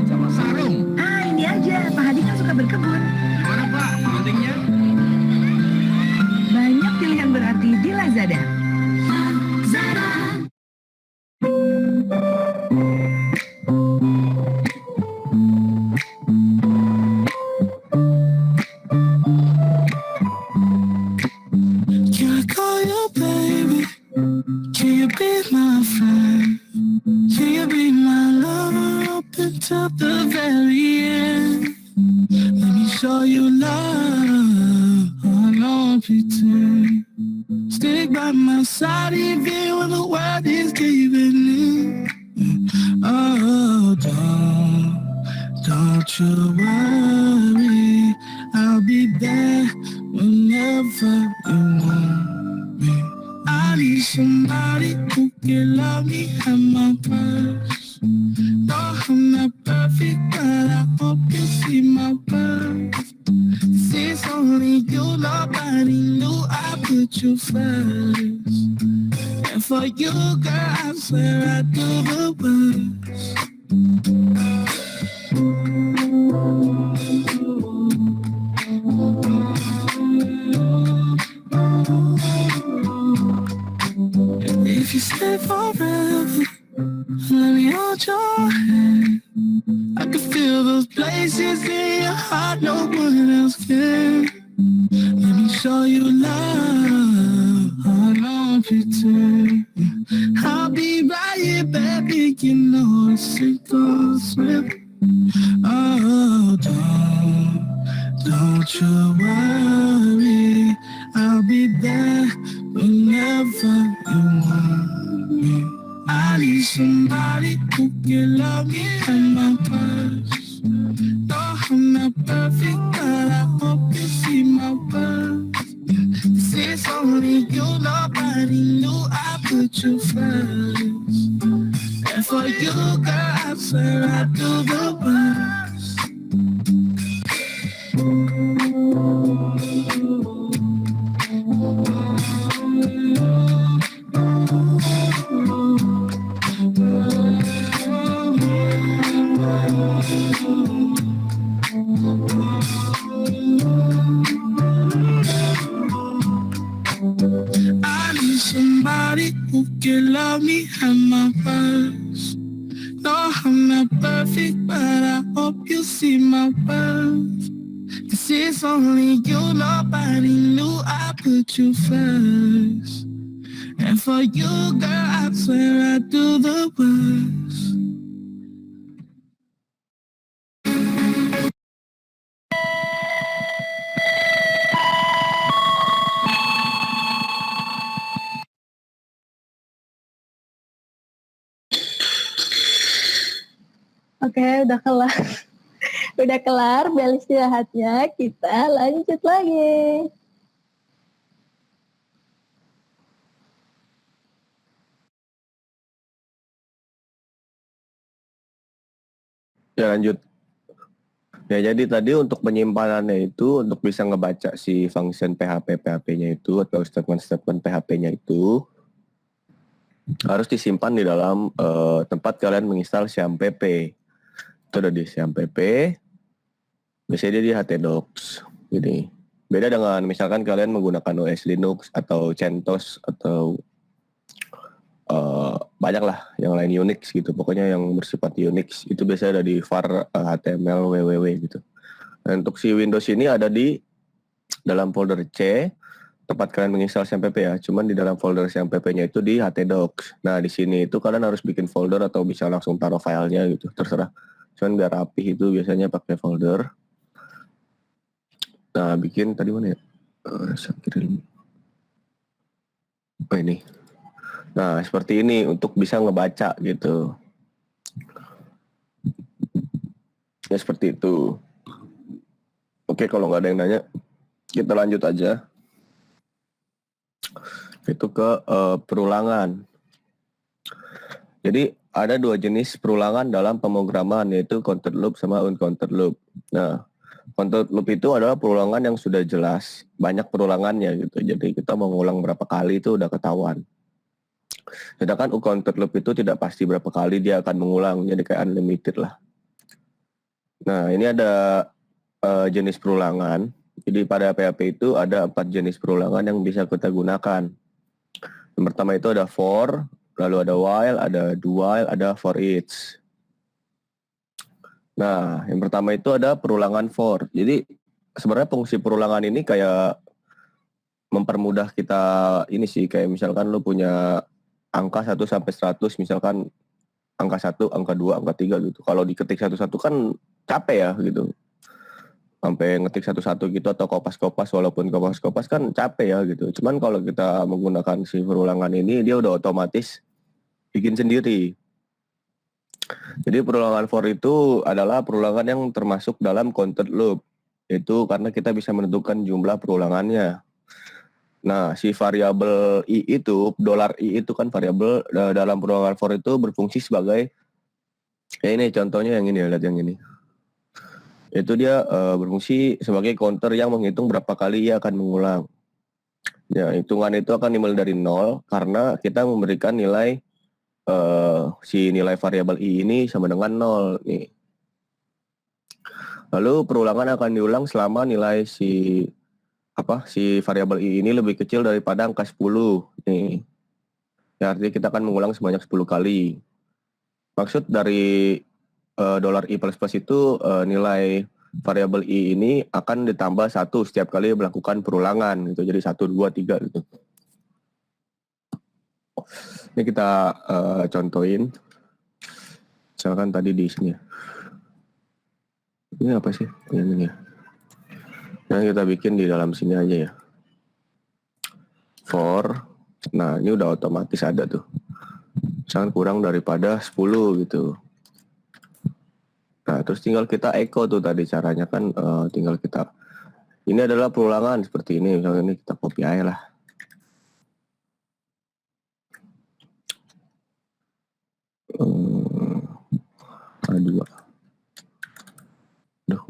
Sama sarung. Ini aja, Pak Hadi kan suka berkebun. Gimana berarti di Lazada. Lazada. Can I call you baby? Can you be my friend? Can you be my lover up until the very end? Let me show you love, I don't pretend. Stick by my side even when the world is giving in. Oh, don't you worry, I'll be there whenever you want me. I need somebody who can love me at my worst. No, I'm not perfect, but I hope you see my worth. This is only you, nobody knew I put you first. And for you, girl, I swear I do the worst. If you stay forever, let me hold your hand. I can feel those places in your heart no one else can. Let me show you love, I don't pretend. I'll be right here, baby, you know it's sink or swim. Oh, don't you worry, I'll be there whenever you want me. I need somebody who can love me at my worst. No, I'm not perfect, but I hope you see my worth. This is only you, nobody knew I put you first. And for you, girl, I swear I do the worst. I need somebody who can love me at my worst. No, I'm not perfect, but I hope you see my worth. This is only you, nobody knew I put you first. And for you, girl, I swear I do the worst. Oke, udah kelar. Udah kelar bel istirahatnya, kita lanjut lagi. Ya lanjut. Ya jadi tadi untuk penyimpanannya itu untuk bisa ngebaca si function PHP-nya itu atau statement-statement PHP-nya itu harus disimpan di dalam tempat kalian menginstal SyamPP. Itu ada di SyamPP. Biasanya dia di htdocs. Jadi beda dengan misalkan kalian menggunakan OS Linux atau CentOS atau banyak lah yang lain Unix gitu. Pokoknya yang bersifat Unix itu biasanya ada di var html www gitu. Dan untuk si Windows ini ada di dalam folder C tempat kalian menginstal SyamPP ya. Cuman di dalam folder SyamPP-nya itu di htdocs. Nah di sini itu kalian harus bikin folder atau bisa langsung taruh filenya gitu, terserah. Cuman biar rapih itu biasanya pakai folder. Nah bikin tadi mana ya? Saya kirim. Oh ini. Nah, seperti ini untuk bisa ngebaca gitu. Ya seperti itu. Oke, kalau nggak ada yang nanya, kita lanjut aja. Itu ke perulangan. Jadi ada dua jenis perulangan dalam pemrograman, yaitu counted loop sama uncounted loop. Nah, counted loop itu adalah perulangan yang sudah jelas, banyak perulangannya gitu. Jadi kita mau ngulang berapa kali itu udah ketahuan. Sedangkan uncounted loop itu tidak pasti berapa kali dia akan mengulang, jadi kayak unlimited lah. Nah ini ada jenis perulangan. Jadi pada PHP itu ada 4 jenis perulangan yang bisa kita gunakan. Yang pertama itu ada for, lalu ada while, ada do while, ada for each. Nah, yang pertama itu ada perulangan for. Jadi sebenarnya fungsi perulangan ini kayak mempermudah kita ini sih, kayak misalkan lu punya angka 1 sampai 100, misalkan angka 1, angka 2, angka 3 gitu. Kalau diketik satu-satu kan capek ya gitu. Sampai ngetik satu-satu gitu atau kopas-kopas, walaupun kopas-kopas kan capek ya gitu. Cuman kalau kita menggunakan si perulangan ini, dia udah otomatis bikin sendiri. Jadi perulangan for itu adalah perulangan yang termasuk dalam counted loop. Itu karena kita bisa menentukan jumlah perulangannya. Nah, si variabel i itu, $i itu kan variabel dalam perulangan for itu berfungsi sebagai, ya ini contohnya yang ini ya, lihat yang ini. Itu dia berfungsi sebagai counter yang menghitung berapa kali ia akan mengulang. Ya, hitungan itu akan dimulai dari 0 karena kita memberikan nilai si nilai variabel i ini sama dengan 0 nih. Lalu perulangan akan diulang selama nilai si variabel i ini lebih kecil daripada angka 10 nih. Ya, artinya kita akan mengulang sebanyak 10 kali. Maksud dari $i plus plus itu nilai variabel i ini akan ditambah 1 setiap kali melakukan perulangan gitu. Jadi 1, 2, 3 gitu. Ini kita contohin. Misalkan tadi di sini ya. Ini apa sih? Ini ya. Yang kita bikin di dalam sini aja ya. For. Nah, ini udah otomatis ada tuh. Misalkan kurang daripada 10 gitu. Nah, terus tinggal kita echo tuh tadi caranya kan tinggal kita. Ini adalah perulangan seperti ini. Misalnya ini kita copy aja lah. Ada 2. Duh.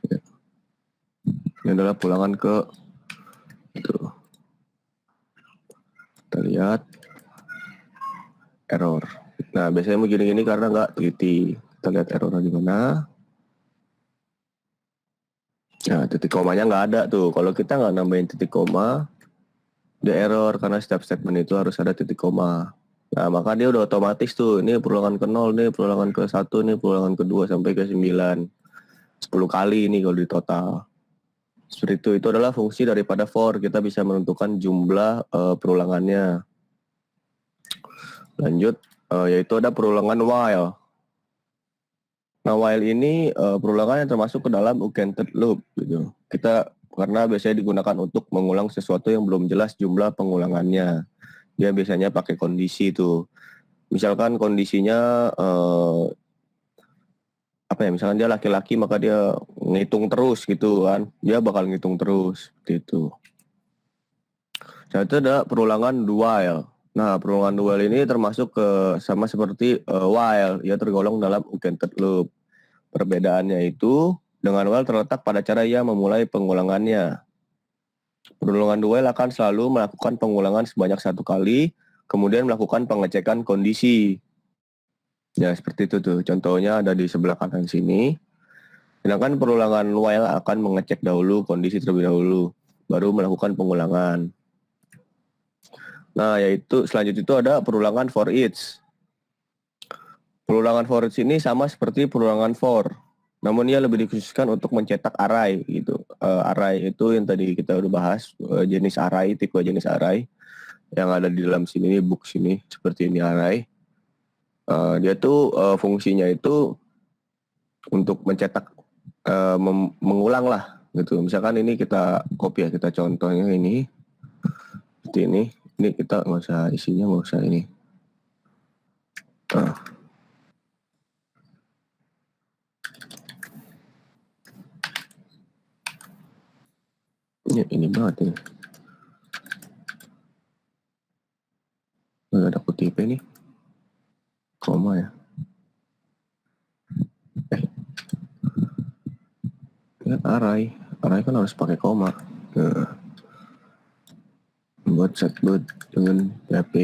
Ya. Ini adalah perulangan ke itu. Kita lihat error. Nah, biasanya mau gini-gini karena nggak teliti. Kita lihat errornya di mana. Nah, titik komanya nggak ada tuh. Kalau kita nggak nambahin titik koma, dia error karena setiap statement itu harus ada titik koma. Nah, maka dia udah otomatis tuh. Ini perulangan ke 0, nih perulangan ke 1, nih perulangan ke 2 sampai ke 9. 10 kali ini kalau di total. Seperti itu adalah fungsi daripada for. Kita bisa menentukan jumlah perulangannya. Lanjut. Yaitu ada perulangan while. Nah, while ini perulangan yang termasuk ke dalam counted loop gitu. Kita karena biasanya digunakan untuk mengulang sesuatu yang belum jelas jumlah pengulangannya. Dia biasanya pakai kondisi tuh. Misalkan kondisinya misalkan dia laki-laki maka dia ngitung terus gitu kan. Dia bakal ngitung terus seperti itu. Nah, itu ada perulangan do while. Nah, perulangan do while ini termasuk sama seperti while, ia tergolong dalam counted loop. Perbedaannya itu dengan while terletak pada cara ia memulai pengulangannya. Perulangan do while akan selalu melakukan pengulangan sebanyak 1 kali, kemudian melakukan pengecekan kondisi. Ya, seperti itu tuh. Contohnya ada di sebelah kanan sini. Sedangkan perulangan while akan mengecek dahulu kondisi terlebih dahulu, baru melakukan pengulangan. Nah, yaitu selanjutnya itu ada perulangan for each. Perulangan for each ini sama seperti perulangan for, namun ia lebih dikhususkan untuk mencetak array gitu. Array itu yang tadi kita udah bahas, jenis array, tipe jenis array yang ada di dalam sini, book sini seperti ini array. Dia tuh fungsinya itu untuk mencetak, mengulang lah gitu. Misalkan ini kita copy ya, kita contohnya ini seperti ini. Ini kita nggak usah isinya, nggak usah ini. Ini banget ini. Nggak ada kutipnya nih. Koma ya. Ini array. Array kan harus pakai koma. Buat setboot dengan PHP.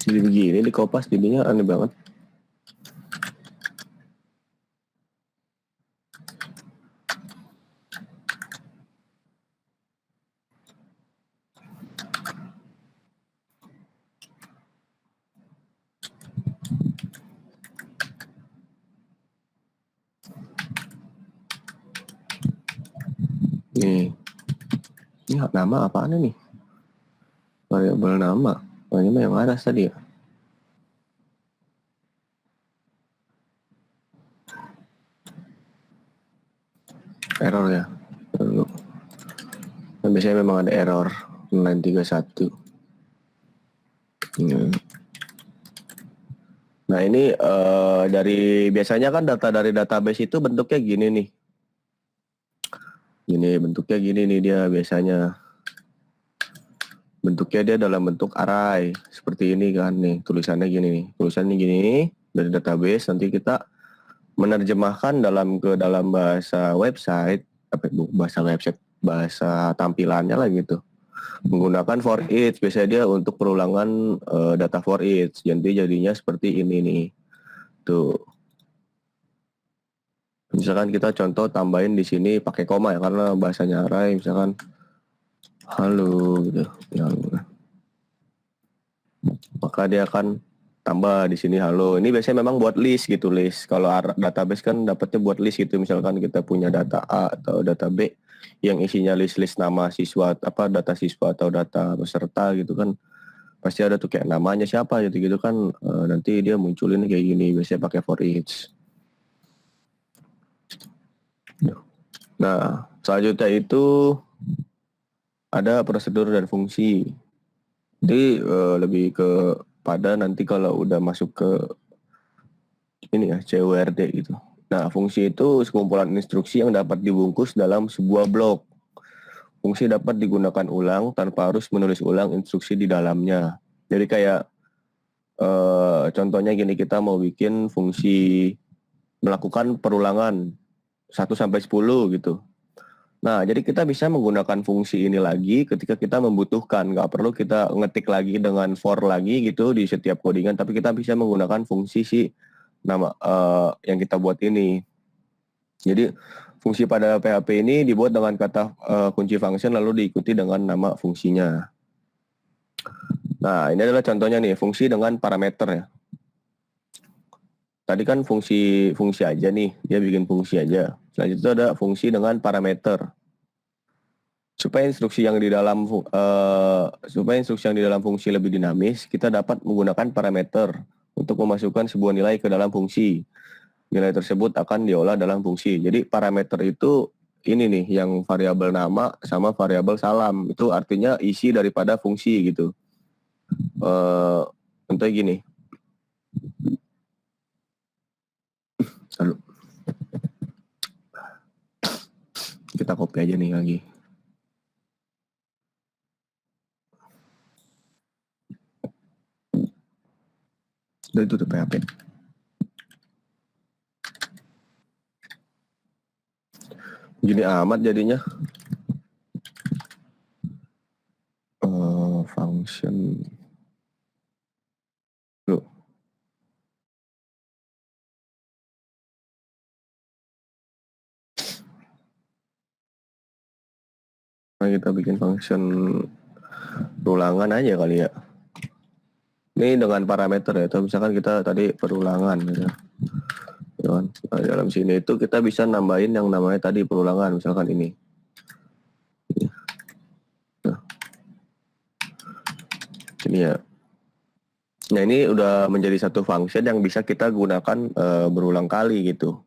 Jadi begini di Kopas jadinya aneh banget. Nih, ini nama apaan nih? Variabel nama. Oh, ini mah yang atas tadi ya. Error ya. Lalu, nah, biasanya memang ada error line 31. Nah ini dari biasanya kan data dari database itu bentuknya gini nih. Gini bentuknya gini nih dia biasanya. Bentuknya dia dalam bentuk array seperti ini kan nih, tulisannya gini nih. Tulisannya gini dari database, nanti kita menerjemahkan ke dalam bahasa website, bahasa tampilannya lah gitu. Menggunakan for each, biasanya dia untuk perulangan data for each. Jadi jadinya seperti ini nih. Tuh. Misalkan kita contoh tambahin di sini pakai koma ya, karena bahasanya array, misalkan halo gitu. Maka dia akan tambah di sini halo. Ini biasanya memang buat list gitu, list. Kalau database kan dapatnya buat list gitu. Misalkan kita punya data A atau data B yang isinya list-list nama siswa, data siswa atau data peserta gitu kan. Pasti ada tuh kayak namanya siapa gitu kan. Nanti dia munculin kayak gini, biasanya pakai for each. Nah, selanjutnya itu ada prosedur dan fungsi. Jadi lebih pada nanti kalau udah masuk ke ini ya, CWRD gitu. Nah, fungsi itu sekumpulan instruksi yang dapat dibungkus dalam sebuah blok. Fungsi dapat digunakan ulang tanpa harus menulis ulang instruksi di dalamnya. Jadi kayak contohnya gini, kita mau bikin fungsi melakukan perulangan 1-10 gitu. Nah, jadi kita bisa menggunakan fungsi ini lagi ketika kita membutuhkan. Nggak perlu kita ngetik lagi dengan for lagi gitu di setiap codingan, tapi kita bisa menggunakan fungsi nama yang kita buat ini. Jadi fungsi pada PHP ini dibuat dengan kata kunci function lalu diikuti dengan nama fungsinya. Nah, ini adalah contohnya nih, fungsi dengan parameter ya. Tadi kan fungsi aja nih, dia bikin fungsi aja. Selanjutnya ada fungsi dengan parameter. Supaya instruksi yang di dalam fungsi lebih dinamis, kita dapat menggunakan parameter untuk memasukkan sebuah nilai ke dalam fungsi. Nilai tersebut akan diolah dalam fungsi. Jadi parameter itu ini nih, yang variabel nama sama variabel salam. Itu artinya isi daripada fungsi gitu. Contohnya gini. Lalu kita copy aja nih lagi. Dan itu tuh PHP. Gini amat jadinya. Function. Loh. Nah, kita bikin function perulangan aja kali ya. Ini dengan parameter ya, atau misalkan kita tadi perulangan gitu. Nah, dalam sini itu kita bisa nambahin yang namanya tadi perulangan, misalkan ini. Nah. Ini ya. Nah, ini udah menjadi satu function yang bisa kita gunakan berulang kali gitu.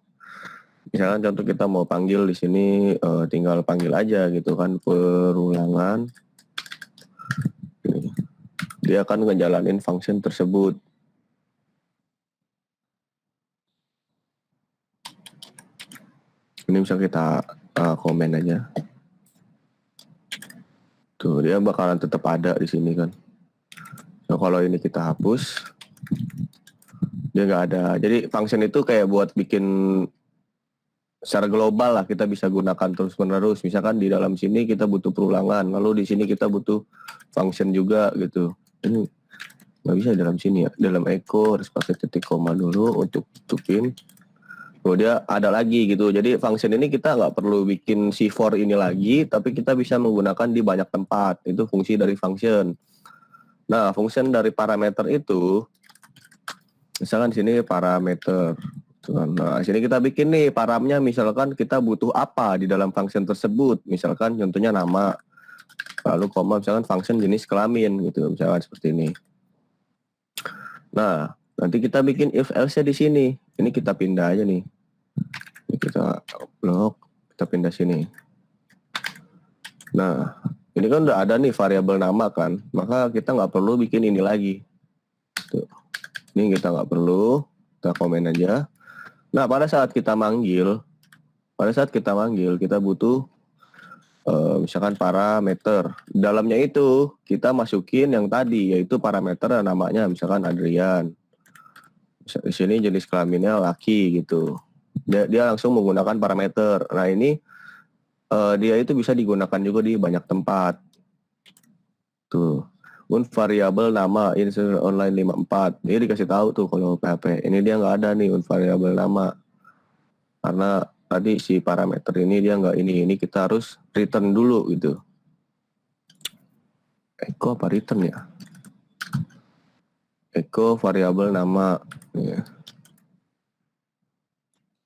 Misalkan contoh kita mau panggil di sini, tinggal panggil aja gitu kan, perulangan. Dia akan ngejalanin function tersebut. Ini bisa kita komen aja. Tuh, dia bakalan tetap ada di sini kan. So, kalau ini kita hapus, dia nggak ada. Jadi function itu kayak buat bikin secara global lah, kita bisa gunakan terus-menerus. Misalkan di dalam sini kita butuh perulangan, lalu di sini kita butuh function juga gitu. Ini Nggak bisa dalam sini ya. Dalam echo harus pakai titik koma dulu untuk tutupin. Oh, dia ada lagi gitu. Jadi function ini kita nggak perlu bikin si for ini lagi, tapi kita bisa menggunakan di banyak tempat. Itu fungsi dari function. Nah, function dari parameter itu, misalkan sini parameter. Nah, sini kita bikin nih paramnya, misalkan kita butuh apa di dalam function tersebut. Misalkan contohnya nama, lalu koma misalkan function jenis kelamin gitu, misalkan seperti ini. Nah, nanti kita bikin if else di sini. Ini kita pindah aja nih. Ini kita blok, kita pindah sini. Nah, ini kan udah ada nih variabel nama kan, maka kita nggak perlu bikin ini lagi. Tuh. Ini kita nggak perlu, kita komen aja. Nah, pada saat kita manggil, kita butuh misalkan parameter. Dalamnya itu kita masukin yang tadi, yaitu parameter namanya misalkan Adrian. Di sini jenis kelaminnya laki gitu. Dia langsung menggunakan parameter. Nah ini dia itu bisa digunakan juga di banyak tempat. Tuh, variabel nama insert online 54. Dia dikasih tahu tuh kalau PHP. Ini dia nggak ada nih variabel nama. Karena tadi si parameter ini dia nggak ini kita harus return dulu gitu. Echo apa return ya? Echo variabel nama. Ya.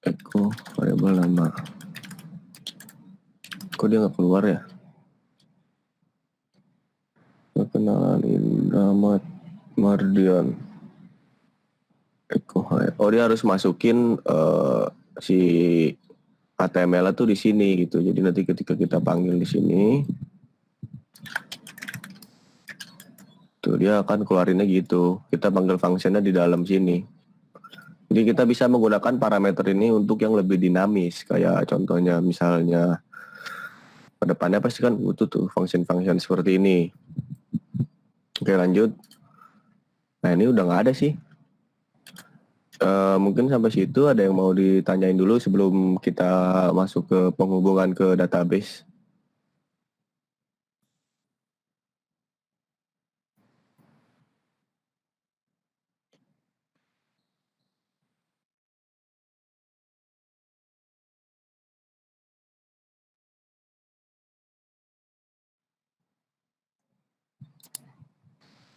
Echo variabel nama. Kok dia nggak keluar ya? Perkenalan nama Mardian. Echo. Oh, dia harus masukin si HTML tuh di sini gitu. Jadi nanti ketika kita panggil di sini, tuh dia akan keluarinnya gitu. Kita panggil fungsinya di dalam sini. Jadi kita bisa menggunakan parameter ini untuk yang lebih dinamis. Kayak contohnya misalnya kedepannya pasti kan butuh tuh function-function seperti ini. Oke, lanjut. Nah ini udah nggak ada sih. Mungkin sampai situ ada yang mau ditanyain dulu sebelum kita masuk ke penghubungan ke database.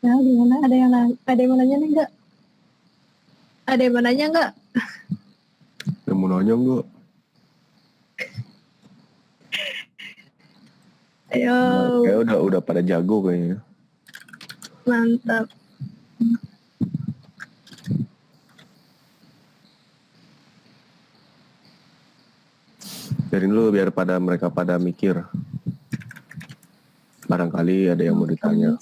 Ya, gimana? Ada yang mau nanya nih nggak? Ada yang mau nanya nggak? Yang mau nanya nggak? Ayo. Nah, kayak udah pada jago kayaknya. Mantap. Biarin dulu biar mereka pada mikir. Barangkali ada yang mau ditanya.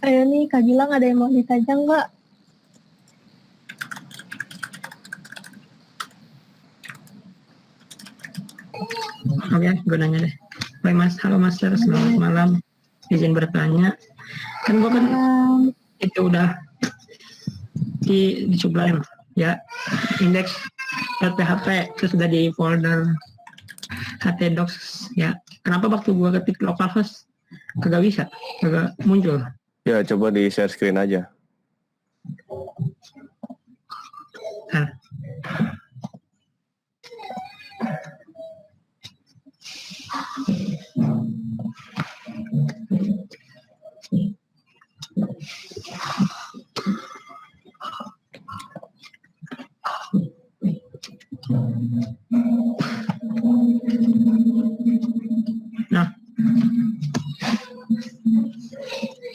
Ayo nih, Kak Gilang ada yang mau ditanya nggak? Oke, gue nanya deh. Baik Mas, halo Mas, selamat malam. Izin bertanya, kan gue kan itu udah di Sublime ya, index.php terus udah di folder htdocs ya. Kenapa waktu gue ketik localhost kagak bisa, kagak muncul? Ya, coba di share screen aja. Nah.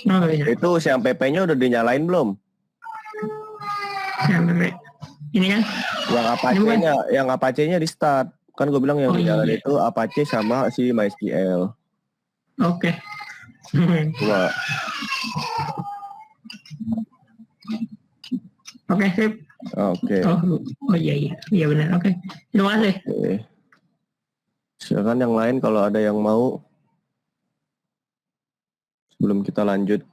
Oh, iya. Itu si PP-nya udah dinyalain belum? Ini kan? Yang Apache-nya di start. Kan gue bilang yang dinyalain itu Apache sama si MySQL. Oke. Coba. Oke, sip. Oke. Oh iya benar. Oke. Terima kasih. Oke. Silakan yang lain kalau ada yang mau. Sebelum kita lanjut.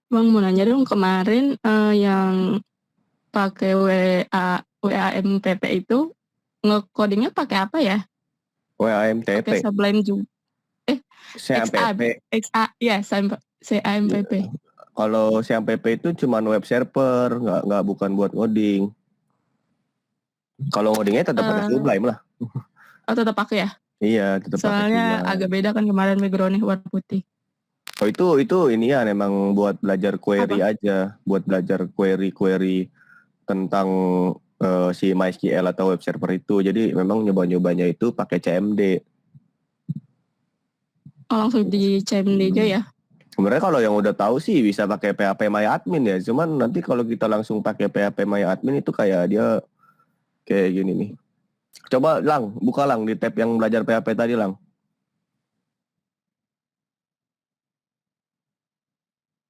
Bang mau nanya dong, kemarin yang pakai WAMPP itu nge-codingnya pakai apa ya? WAMTP. Pakai Sublime juga. CAMPP. Ya, CAMPP. Kalau CAMPP itu cuma web server, nggak bukan buat ngoding. Kalau ngodingnya tetap pakai Sublime lah. Oh, tetap pakai ya? Iya, tetap pakai Soalnya Sublime. agak beda kan kemarin backgroundnya warna putih. Oh itu ini ya memang buat belajar query aja, buat belajar query tentang si MySQL atau web server itu. Jadi memang nyoba-nyobanya itu pakai CMD. Oh, langsung di CMD aja ya? Sebenarnya kalau yang udah tahu sih bisa pakai PHP MyAdmin ya. Cuman nanti kalau kita langsung pakai PHP MyAdmin itu kayak dia kayak gini nih. Coba Lang, buka Lang di tab yang belajar PHP tadi Lang.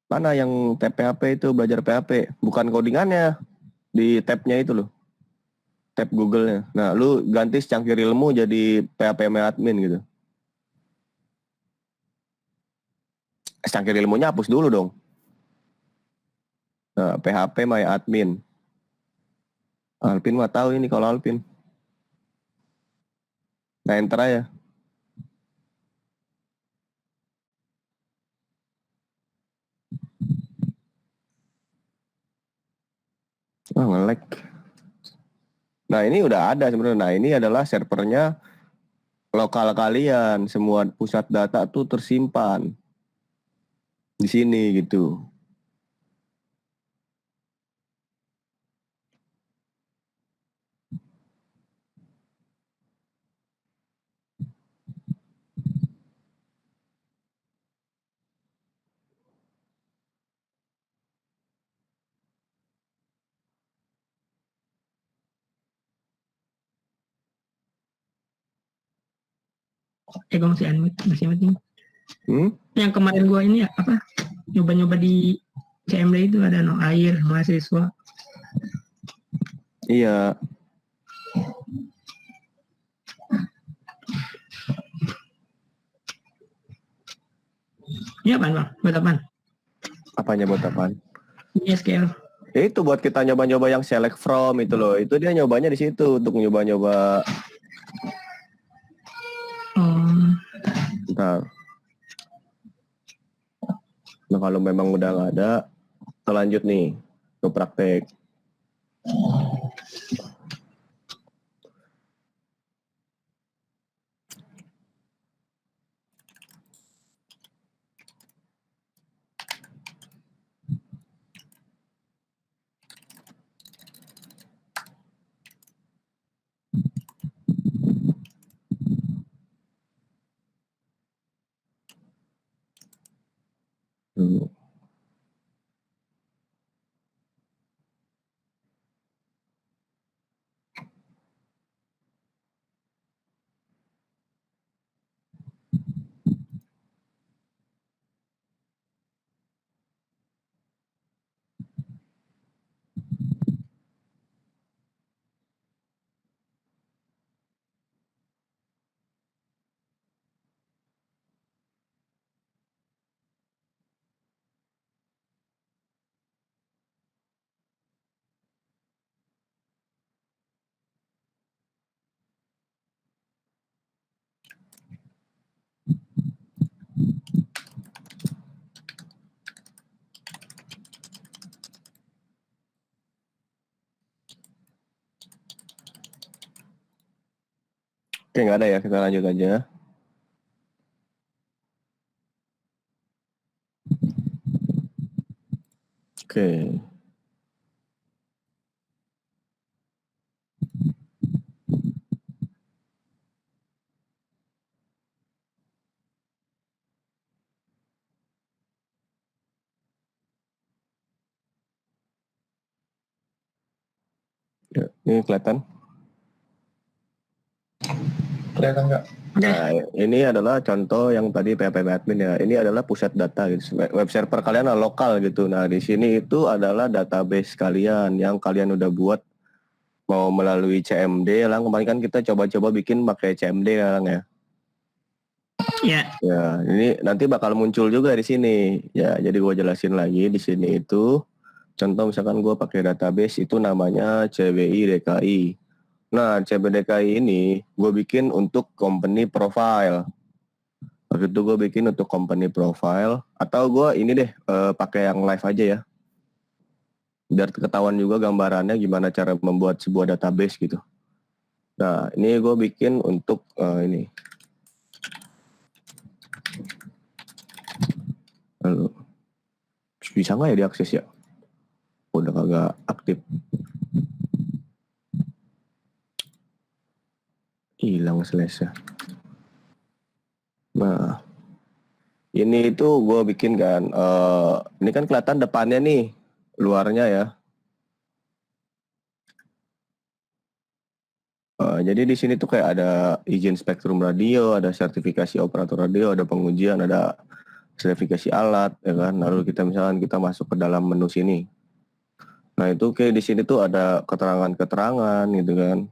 Mana yang tab PHP itu belajar PHP? Bukan codingannya. Di tabnya itu loh. Tab Google-nya. Nah, lu ganti secangkir ilmu jadi PHP MyAdmin gitu. Secangkir ilmunya hapus dulu dong. Nah, PHP MyAdmin. Alpin mah tahu ini kalau Alpin. Nah, enter aja. Nge-lag. Nah, ini udah ada sebenarnya. Nah, ini adalah servernya lokal kalian. Semua pusat data tuh tersimpan di sini gitu. Gue masih unmute nih. Yang kemarin gue ini ya, apa? Nyoba-nyoba di CMD itu ada air mahasiswa. Iya. Ini apaan Bang? Buat apaan? Apanya buat apaan? Ini SQL. Itu buat kita nyoba-nyoba yang select from itu loh. Itu dia nyobanya di situ untuk nyoba-nyoba. Bentar. Nah, kalau memang udah nggak ada, kita lanjut nih ke praktek. Dulu. Oke, nggak ada ya, kita lanjut aja. Oke. Ya, ini kelihatan. Kelihatan nggak? Oke. Nah, ini adalah contoh yang tadi PHP admin ya. Ini adalah pusat data gitu. Web server kalian adalah lokal gitu. Nah, di sini itu adalah database kalian yang kalian udah buat mau melalui CMD. Lang kemarin kan kita coba-coba bikin pakai CMD Lang ya. Ya, Ya, ini nanti bakal muncul juga di sini. Ya, jadi gua jelasin lagi di sini itu. Contoh misalkan gua pakai database itu namanya CBI DKI. Nah, CBDKI ini gue bikin untuk company profile. Waktu itu gue bikin untuk company profile. Atau gue ini deh, pakai yang live aja ya. Biar ketahuan juga gambarannya gimana cara membuat sebuah database gitu. Nah, ini gue bikin untuk ini. Lalu, bisa nggak ya diakses ya? Udah kagak aktif. Hilang slash-nya. Nah, ini itu gue bikin kan, ini kan kelihatan depannya nih, luarnya ya. Jadi di sini tuh kayak ada izin spektrum radio, ada sertifikasi operator radio, ada pengujian, ada sertifikasi alat, ya kan. Lalu kita misalkan kita masuk ke dalam menu sini. Nah itu kayak di sini tuh ada keterangan-keterangan gitu kan.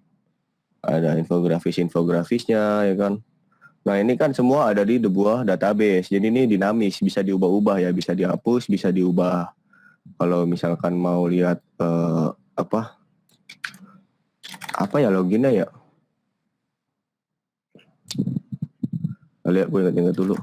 Ada infografisnya ya kan. Nah ini kan semua ada di sebuah database. Jadi ini dinamis, bisa diubah-ubah ya, bisa dihapus, bisa diubah. Kalau misalkan mau lihat apa ya loginnya ya? Lihat gue ingat-ingat dulu.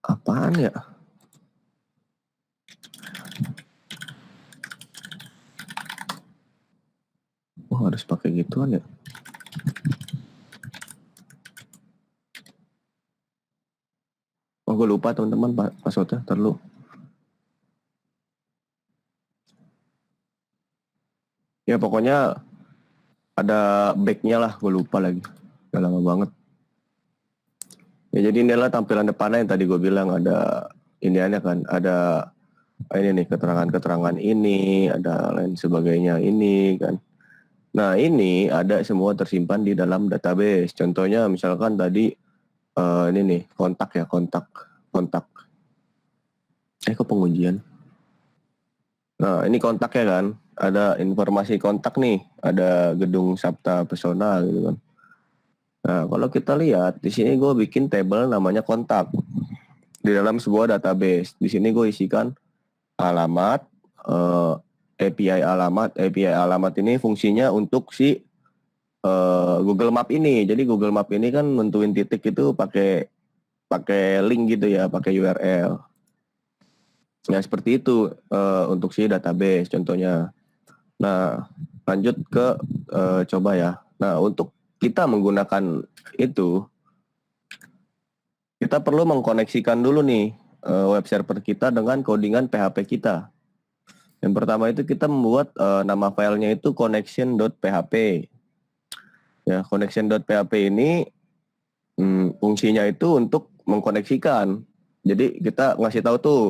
Apaan ya? Oh harus pakai gituan ya? Oh gue lupa teman-teman passwordnya, terlalu. Ya pokoknya ada backnya lah, gue lupa lagi. Udah lama banget. Ya jadi inilah tampilan depannya yang tadi gue bilang, ada iniannya kan, ada ini nih keterangan-keterangan ini, ada lain sebagainya ini kan. Nah ini ada semua tersimpan di dalam database. Contohnya misalkan tadi ini nih kontak ya, kontak. Kok pengujian? Nah ini kontaknya kan, ada informasi kontak nih, ada gedung Sabta Pesona gitu kan. Nah kalau kita lihat di sini gue bikin table namanya kontak di dalam sebuah database. Di sini gue isikan alamat, API alamat ini fungsinya untuk si Google Map ini. Jadi Google Map ini kan nentuin titik itu pakai link gitu ya, pakai URL. Ya seperti itu untuk si database contohnya. Nah lanjut ke coba ya. Nah untuk kita menggunakan itu, kita perlu mengkoneksikan dulu nih web server kita dengan codingan PHP kita. Yang pertama itu kita membuat nama filenya itu connection.php. Ya, connection.php ini fungsinya itu untuk mengkoneksikan. Jadi kita ngasih tahu tuh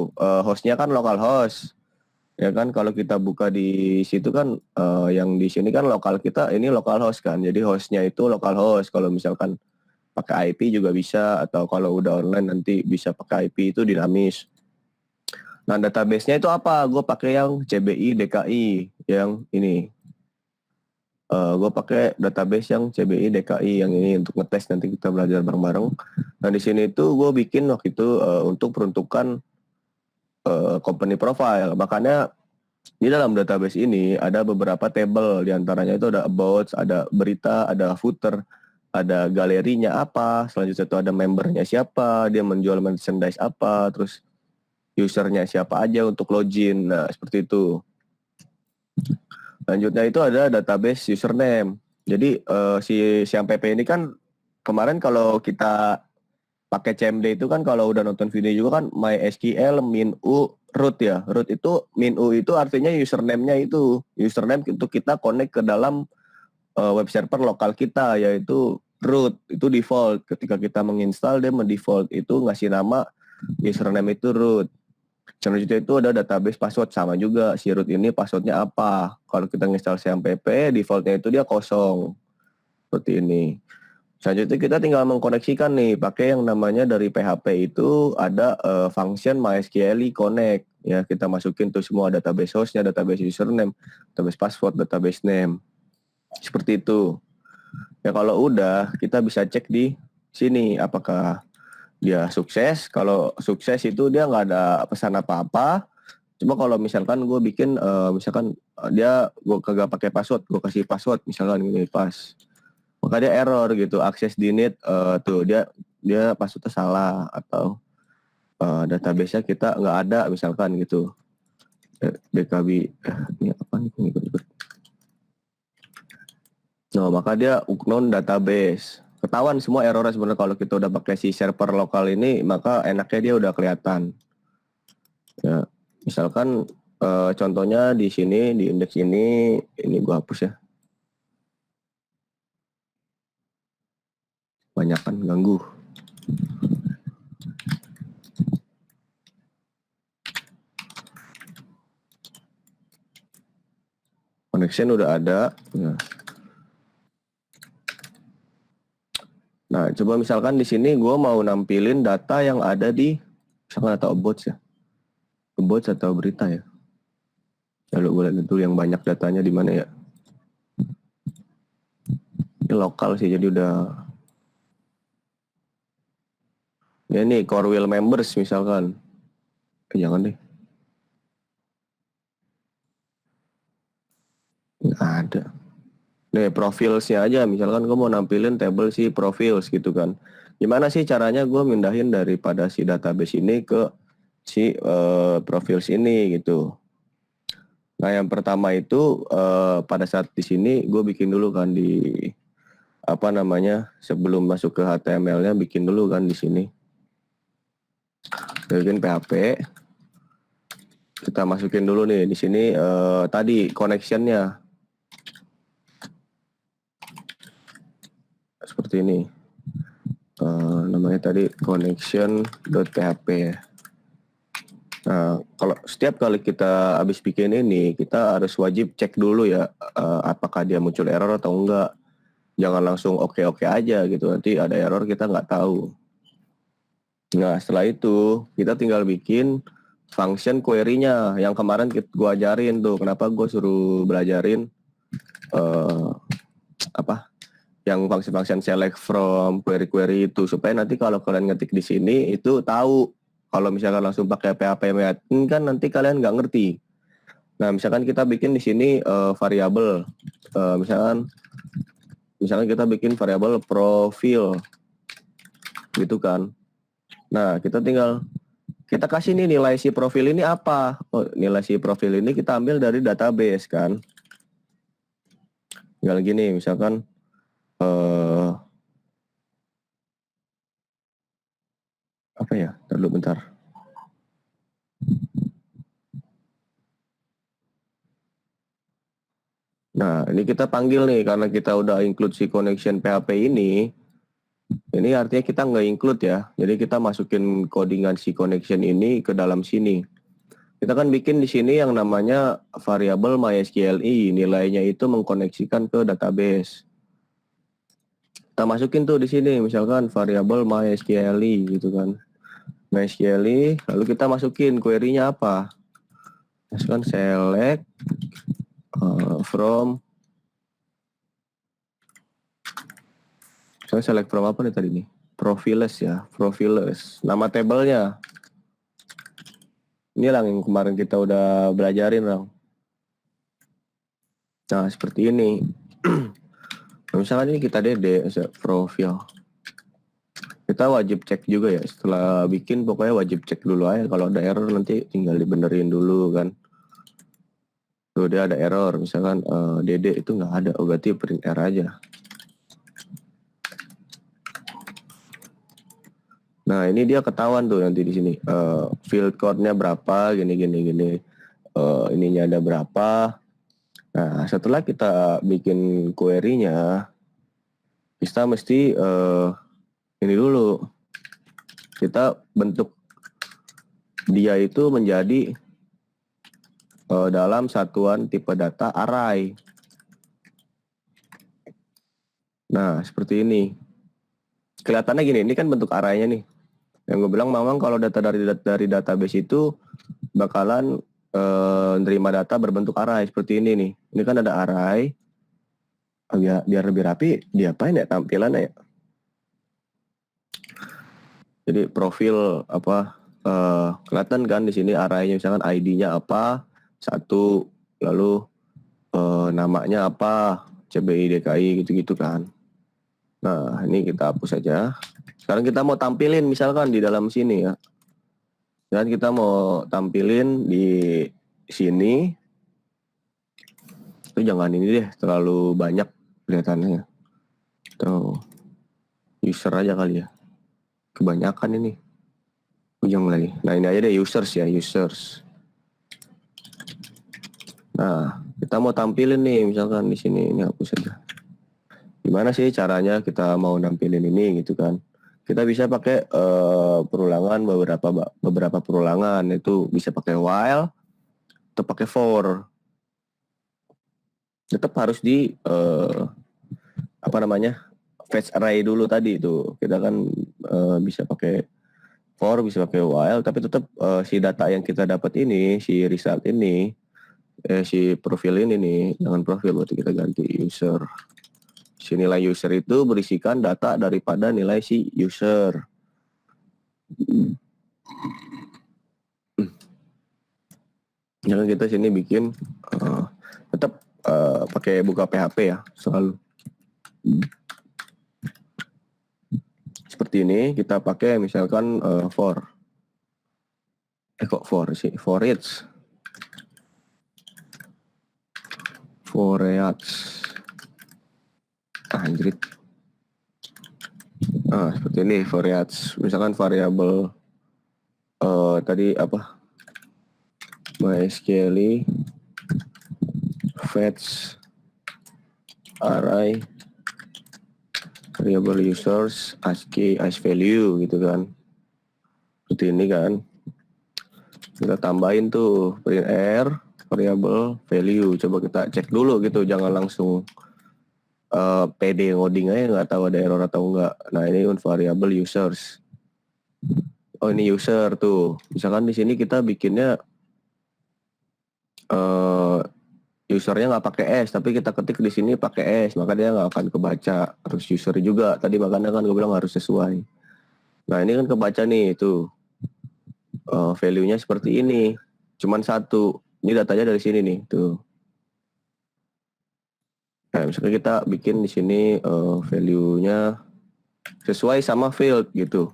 hostnya kan localhost. Ya kan kalau kita buka di situ kan yang di sini kan lokal kita ini localhost kan. Jadi hostnya itu localhost. Kalau misalkan pakai IP juga bisa, atau kalau udah online nanti bisa pakai IP itu dinamis. Nah database-nya itu apa? Gue pakai yang CBI DKI yang ini. Gue pakai database yang CBI DKI yang ini untuk ngetes, nanti kita belajar bareng-bareng. Nah di sini itu gue bikin waktu itu untuk peruntukan company profile. Makanya di dalam database ini ada beberapa table, diantaranya itu ada about, ada berita, ada footer, ada galerinya apa, selanjutnya itu ada membernya siapa, dia menjual merchandise apa, terus usernya siapa aja untuk login. Nah seperti itu. Lanjutnya itu ada database username. Jadi si Siam PP ini kan kemarin kalau kita pakai CMD itu kan kalau udah nonton video juga kan MySQL min.u root ya. Root itu min.u itu artinya username-nya itu. Username untuk kita connect ke dalam web server lokal kita, yaitu root. Itu default. Ketika kita menginstal dia mendefault itu ngasih nama username itu root. Selanjutnya itu ada database password, sama juga si root ini passwordnya apa. Kalau kita install CMPP, defaultnya itu dia kosong seperti ini. Selanjutnya kita tinggal mengkoneksikan nih, pakai yang namanya dari PHP itu ada function MySQL connect. Ya, kita masukin tuh semua database hostnya, database username, database password, database name. Seperti itu. Ya kalau udah, kita bisa cek di sini apakah dia sukses. Kalau sukses itu dia nggak ada pesan apa-apa. Coba kalau misalkan gue bikin, misalkan gue kagak pakai password, gue kasih password misalkan gini pas. Maka dia error gitu, access denied, tuh dia passwordnya salah atau database-nya kita nggak ada misalkan gitu. BKB ini apa nih ikut. No, maka dia unknown database. Ketahuan semua errornya sebenarnya kalau kita udah pakai si server lokal ini, maka enaknya dia udah kelihatan. Ya, misalkan contohnya di sini di indeks ini gua hapus ya. Banyak kan ganggu. Connection udah ada. Ya. Nah, coba misalkan di sini gue mau nampilin data yang ada di misalkan data about ya. About atau berita ya. Lalu gue lihat dulu yang banyak datanya di mana ya. Ini lokal sih jadi udah. Ya nih core wheel members misalkan. Jangan deh. Nggak ada. Nih profilsnya aja. Misalkan gue mau nampilin table si profils gitu kan. Gimana sih caranya gue mindahin daripada si database ini ke si profils ini gitu. Nah yang pertama itu pada saat di sini gue bikin dulu kan di apa namanya sebelum masuk ke HTML-nya bikin dulu kan di sini. Bikin PHP, kita masukin dulu nih di sini tadi connection-nya seperti ini, namanya tadi connection.php ya. Nah kalau setiap kali kita habis bikin ini kita harus wajib cek dulu ya apakah dia muncul error atau enggak. Jangan langsung oke aja gitu, nanti ada error kita nggak tahu. Nah setelah itu kita tinggal bikin function query-nya yang kemarin gue ajarin tuh. Kenapa gue suruh belajarin yang function select from query itu supaya nanti kalau kalian ngetik di sini itu tahu. Kalau misalkan langsung pakai PHP kan nanti kalian nggak ngerti. Nah misalkan kita bikin di sini variabel, misalkan kita bikin variabel profil gitu kan. Nah, kita kasih nih nilai si profil ini apa? Oh, nilai si profil ini kita ambil dari database kan. Tinggal gini, misalkan apa ya? Dulu bentar. Nah, ini kita panggil nih karena kita udah include si connection PHP ini. Ini artinya kita nggak include ya. Jadi kita masukin codingan si connection ini ke dalam sini. Kita kan bikin di sini yang namanya variabel MySQL, nilainya itu mengkoneksikan ke database. Kita masukin tuh di sini, misalkan variabel MySQL gitu kan. MySQL, lalu kita masukin query-nya apa? Masukkan select from. Saya select from apa nih tadi nih? Profiles ya, profiles. Nama tabelnya. Ini yang kemarin kita udah belajarin Lang. Nah seperti ini. Misalkan ini kita profil. Kita wajib cek juga ya. Setelah bikin pokoknya wajib cek dulu aja. Kalau ada error nanti tinggal dibenerin dulu kan. Tuh dia ada error. Misalkan DD itu nggak ada. Oh berarti print error aja. Nah ini dia ketahuan tuh nanti di sini field code-nya berapa, gini. Ininya ada berapa. Nah setelah kita bikin query-nya, kita mesti ini dulu kita bentuk dia itu menjadi dalam satuan tipe data array. Nah, seperti ini. Kelihatannya gini, ini kan bentuk array-nya nih. Yang gue bilang memang kalau data dari database itu bakalan nerima data berbentuk array seperti ini nih. Ini kan ada array. Biar lebih rapi, diapain ya tampilannya ya? Jadi profil apa kelihatan kan di sini array-nya, misalkan ID-nya apa, 1, lalu namanya apa, CBI DKI gitu-gitu kan. Nah, ini kita hapus saja. Sekarang kita mau tampilin misalkan di dalam sini ya. Dan kita mau tampilin di sini. Itu jangan ini deh, terlalu banyak kelihatannya. Tuh. User aja kali ya. Kebanyakan ini. Ujung lagi. Nah, ini aja deh users ya, users. Nah, kita mau tampilin nih misalkan di sini, ini hapus saja. Gimana sih caranya kita mau nampilin ini gitu kan? Kita bisa pakai perulangan, beberapa perulangan, itu bisa pakai while atau pakai for. Tetap harus di fetch array dulu tadi itu. Kita kan bisa pakai for, bisa pakai while, tapi tetap si data yang kita dapat ini, si result ini, si profil ini nih, jangan profil, berarti kita ganti user. Si nilai user itu berisikan data daripada nilai si user. Jangan kita sini bikin tetap pakai buka PHP ya selalu. Seperti ini kita pakai misalkan for for each anjrit. Seperti ini for each, misalkan variabel tadi apa, MySQL fetch array variable users ASCII as value gitu kan. Seperti ini kan. Kita tambahin tuh print r variable value. Coba kita cek dulu gitu, jangan langsung PD ngoding aja nggak tahu ada error atau enggak. Nah, ini variable users. Oh, ini user tuh. Misalkan di sini kita bikinnya usernya nggak pakai S, tapi kita ketik di sini pakai S, maka dia nggak akan kebaca. Harus user juga. Tadi makanya kan gue bilang harus sesuai. Nah, ini kan kebaca nih tuh. Value-nya seperti ini. Cuman 1. Ini datanya dari sini nih tuh. Nah, misalnya kita bikin di sini value-nya sesuai sama field gitu.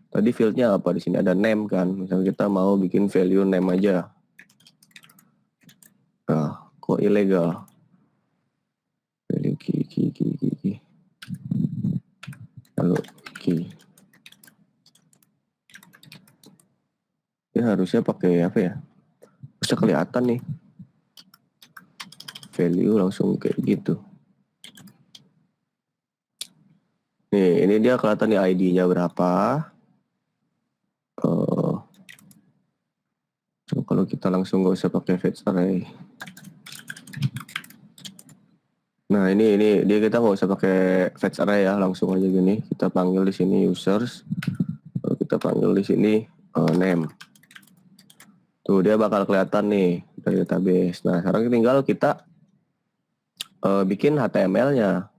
Tadi field-nya apa? Di sini ada name kan. Misalnya kita mau bikin value name aja. Nah, kok ilegal? Value key. Lalu key. Ini harusnya pakai apa ya? Bisa kelihatan nih. Value langsung kayak gitu. Nih, ini dia kelihatan nih ID-nya berapa. So, kalau kita langsung nggak usah pakai fetch array. Nah, ini dia, kita nggak usah pakai fetch array ya, langsung aja gini. Kita panggil di sini users. Lalu kita panggil di sini name. Tuh, dia bakal kelihatan nih dari database. Nah, sekarang tinggal kita bikin HTML-nya.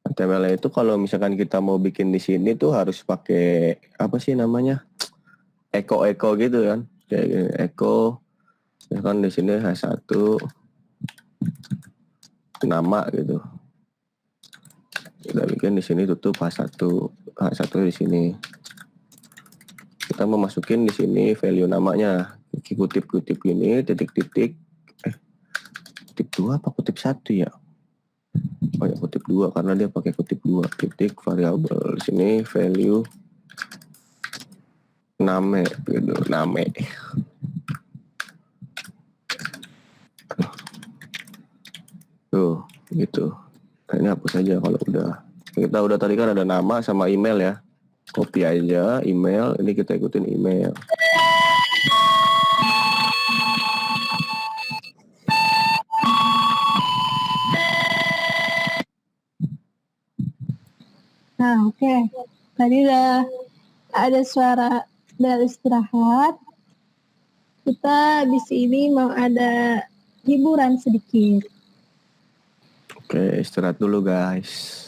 HTML-nya itu kalau misalkan kita mau bikin di sini tuh harus pakai apa sih namanya? Echo gitu kan. Kayak gini, echo. Misalkan di sini H1 nama gitu. Kita bikin di sini tutup H1 di sini. Kita mau masukin di sini value namanya. Kutip gini, titik-titik. Kutip 2 apa kutip 1 ya? Oh ya, kutip 2 karena dia pakai kutip 2. Titik variabel di sini value name gitu, name. Tuh, gitu. Nah, ini hapus aja kalau udah. Kita udah tadi kan ada nama sama email ya. Copy aja email, ini kita ikutin email. Nah, oke. Tadi udah ada suara bel istirahat. Kita di sini mau ada hiburan sedikit. Oke, istirahat dulu guys.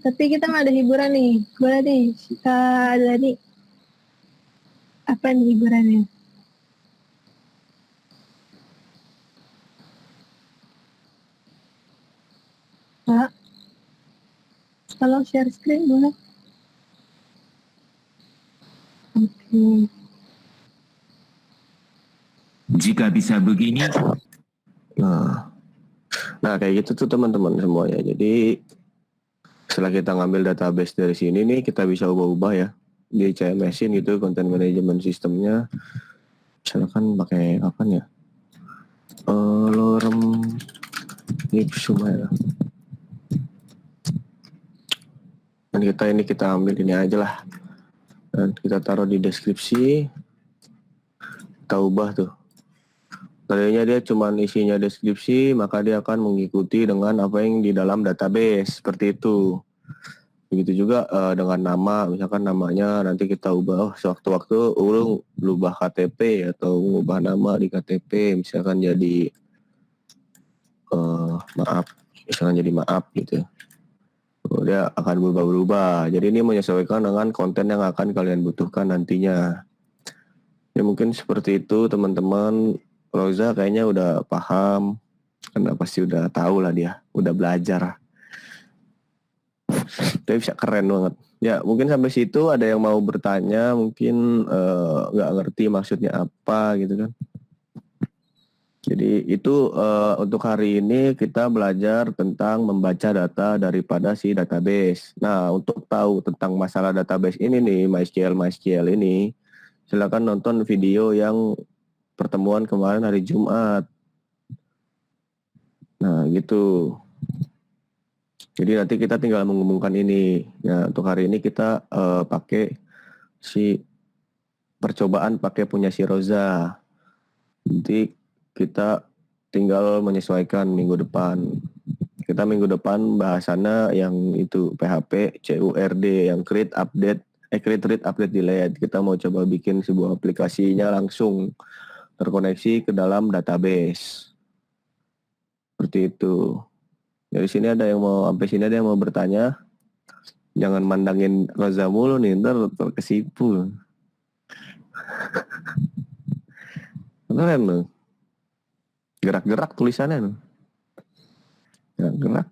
Tapi kita mau ada hiburan nih. Boleh nih, kita ada nih. Apa nih hiburannya? Kak, tolong share screen boleh? Oke. Jika bisa begini, Nah kayak gitu tuh teman-teman semuanya. Jadi setelah kita ngambil database dari sini nih, kita bisa ubah-ubah ya di CMS-in gitu, content management sistemnya. Misalkan pakai apa ya? Lorem ipsum ya. Dan kita ambil ini aja lah. Dan kita taruh di deskripsi. Kita ubah tuh. Tadinya dia cuma isinya deskripsi, maka dia akan mengikuti dengan apa yang di dalam database, seperti itu. Begitu juga dengan nama, misalkan namanya nanti kita ubah, sewaktu-waktu ubah KTP atau ubah nama di KTP, misalkan jadi maaf, misalkan jadi maaf gitu. Dia akan berubah-ubah. Jadi ini menyesuaikan dengan konten yang akan kalian butuhkan nantinya. Ya mungkin seperti itu teman-teman. Roza kayaknya udah paham, karena pasti udah tahu lah dia, udah belajar. Dia bisa keren banget. Ya mungkin sampai situ ada yang mau bertanya, mungkin nggak ngerti maksudnya apa gitu kan. Jadi itu untuk hari ini kita belajar tentang membaca data daripada si database. Nah untuk tahu tentang masalah database ini nih, MySQL ini, silakan nonton video yang pertemuan kemarin hari Jumat. Nah gitu. Jadi nanti kita tinggal mengumumkan ini. Nah untuk hari ini kita pakai si percobaan pakai punya si Roza. Nanti kita tinggal menyesuaikan minggu depan. Kita minggu depan bahasannya yang itu PHP CURD yang create read update delete. Kita mau coba bikin sebuah aplikasinya langsung terkoneksi ke dalam database. Seperti itu. Dari sini ada yang mau sampai sini ada yang mau bertanya. Jangan mandangin Roza mulu nih, ntar terkesipu. Keren loh. Gerak-gerak tulisannya loh. Gerak-gerak.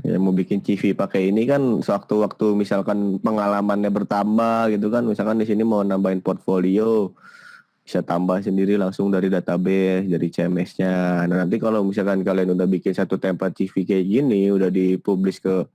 Ya mau bikin CV pakai ini kan sewaktu-waktu misalkan pengalamannya bertambah gitu kan, misalkan di sini mau nambahin portfolio, bisa tambah sendiri langsung dari database, dari CMS-nya. Nah nanti kalau misalkan kalian udah bikin satu template CV kayak gini, udah dipublish ke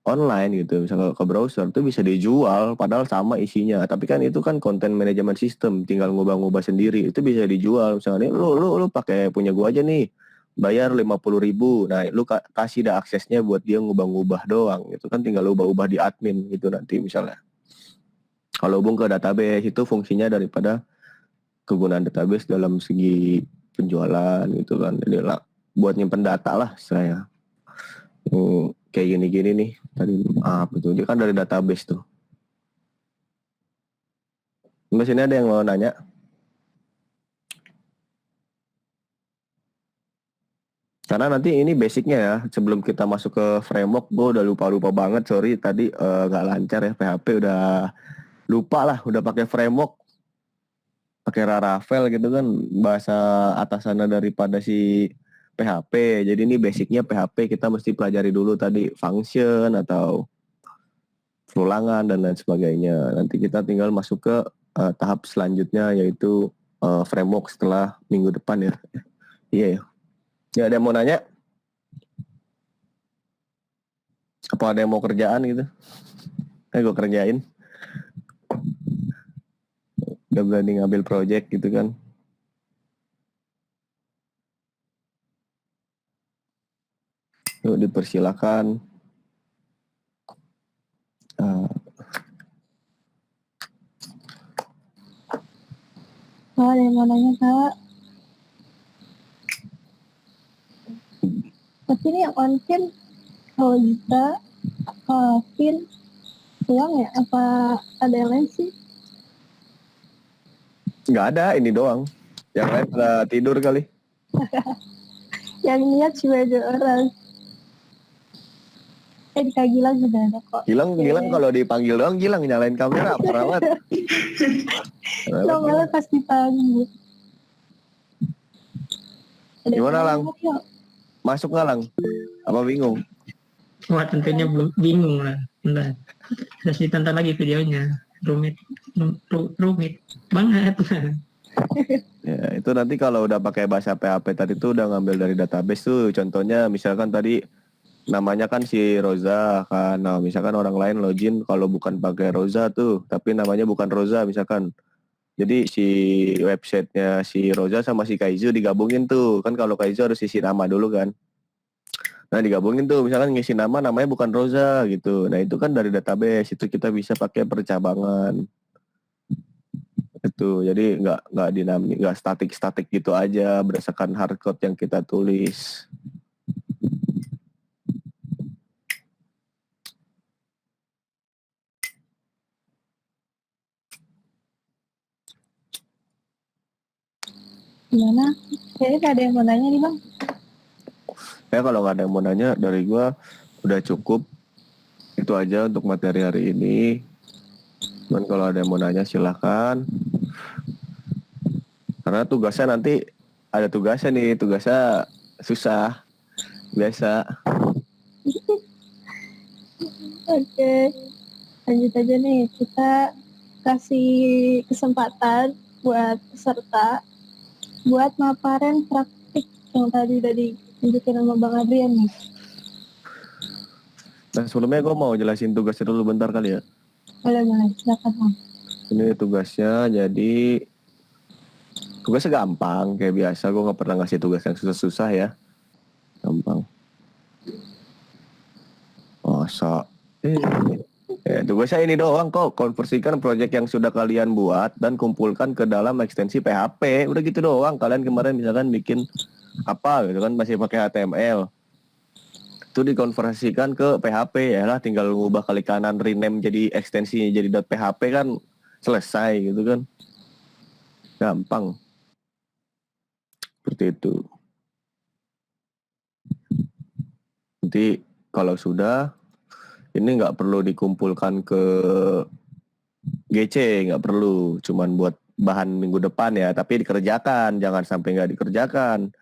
online gitu, misalnya ke browser, itu bisa dijual padahal sama isinya. Tapi kan itu kan content management system, tinggal ngubah-ngubah sendiri, itu bisa dijual. Misalnya lu pakai punya gua aja nih, bayar 50.000. Nah lu kasih dah aksesnya buat dia ngubah-ngubah doang gitu kan, tinggal ubah-ubah di admin gitu nanti misalnya. Kalau hubung ke database itu fungsinya daripada kegunaan database dalam segi penjualan gitu kan. Jadi lah, buat nyimpen data lah saya. Kayak gini-gini nih tadi maaf itu dia kan dari database tuh. Mas ini ada yang mau nanya? Karena nanti ini basicnya ya, sebelum kita masuk ke framework, gue udah lupa banget, sorry tadi nggak lancar ya, PHP udah lupa lah, udah pakai framework, pakai Laravel gitu kan, bahasa atasannya daripada si PHP. Jadi ini basicnya PHP kita mesti pelajari dulu tadi, function atau ulangan dan lain sebagainya. Nanti kita tinggal masuk ke tahap selanjutnya yaitu framework setelah minggu depan ya. Iya ya. Ya ada yang mau nanya? Apa ada yang mau kerjaan gitu? Gue kerjain. Gak berani ngambil project gitu kan. Yuk dipersilakan. Oh, ada yang mau nanya, Kak? Ini yang on cam kalau Gita, Vin, doang ya? Apa ada yang lain sih? Nggak ada, ini doang. Yang lain pada tidur kali. Yang niat cuma 2 orang. Di Kak Gilang sudah ada kok. Gilang kalau dipanggil doang Gilang nyalain kamera perawat. Lo malah pas dipanggil. Ada Gimana, yang Lang? lain, yuk. Masuk nggak, Lang? Apa bingung? Wah tentunya belum bingung lah. Bentar. Harus ditonton lagi videonya. Rumit banget. Ya, itu nanti kalau udah pakai bahasa PHP tadi tuh udah ngambil dari database tuh. Contohnya misalkan tadi namanya kan si Roza kan. Nah, misalkan orang lain login kalau bukan pakai Roza tuh, tapi namanya bukan Roza misalkan. Jadi si websitenya si Roza sama si Kaizu digabungin tuh. Kan kalau Kaizu harus isi nama dulu kan. Nah digabungin tuh misalkan ngisi nama namanya bukan Roza gitu. Nah itu kan dari database itu kita bisa pakai percabangan. Itu jadi nggak dinamik, nggak statik gitu aja berdasarkan hardcode yang kita tulis. Gimana? Kayaknya gak ada yang mau nanya nih Bang. Ya kalau nggak ada yang mau nanya dari gua udah cukup. Itu aja untuk materi hari ini. Dan kalau ada yang mau nanya silahkan. Karena tugasnya nanti ada tugasnya nih, tugasnya susah. Biasa. Oke. Lanjut aja nih. Kita kasih kesempatan buat peserta buat maparan praktik yang tadi tunjukin sama Bang Adrian nih. Nah sebelumnya gue mau jelasin tugasnya dulu bentar kali ya. Boleh, silakan Bang. Ini tugasnya jadi tugasnya gampang kayak biasa. Gue nggak pernah ngasih tugas yang susah-susah ya. Gampang. Masa tugasnya ini doang kok. Konversikan proyek yang sudah kalian buat dan kumpulkan ke dalam ekstensi PHP. Udah gitu doang. Kalian kemarin misalkan bikin apa gitu kan masih pakai HTML. Itu dikonversikan ke PHP ya lah, tinggal ngubah kali kanan rename jadi ekstensinya jadi .php kan selesai gitu kan. Gampang. Seperti itu. Nanti kalau sudah ini nggak perlu dikumpulkan ke GC, nggak perlu, cuman buat bahan minggu depan ya, tapi dikerjakan, jangan sampai nggak dikerjakan,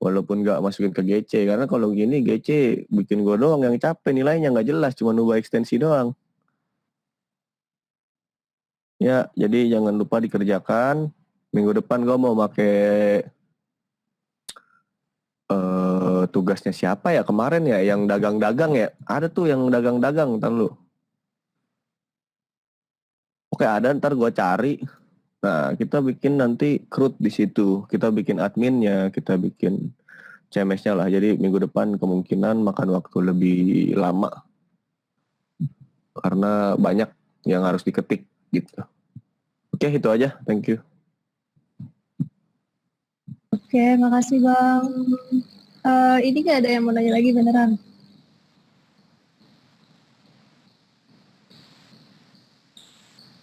walaupun nggak masukin ke GC, karena kalau gini GC bikin gue doang yang capek, nilainya nggak jelas, cuma ubah ekstensi doang. Ya, jadi jangan lupa dikerjakan, minggu depan gue mau pakai tugasnya siapa ya kemarin ya, yang dagang-dagang ya, ada tuh yang dagang-dagang, ntar lu. Oke ada, ntar gue cari. Nah kita bikin nanti CRUD di situ, kita bikin adminnya, kita bikin CMS-nya lah. Jadi minggu depan kemungkinan makan waktu lebih lama karena banyak yang harus diketik gitu. Oke itu aja, thank you. Oke, makasih Bang. Ini gak ada yang mau nanya lagi beneran?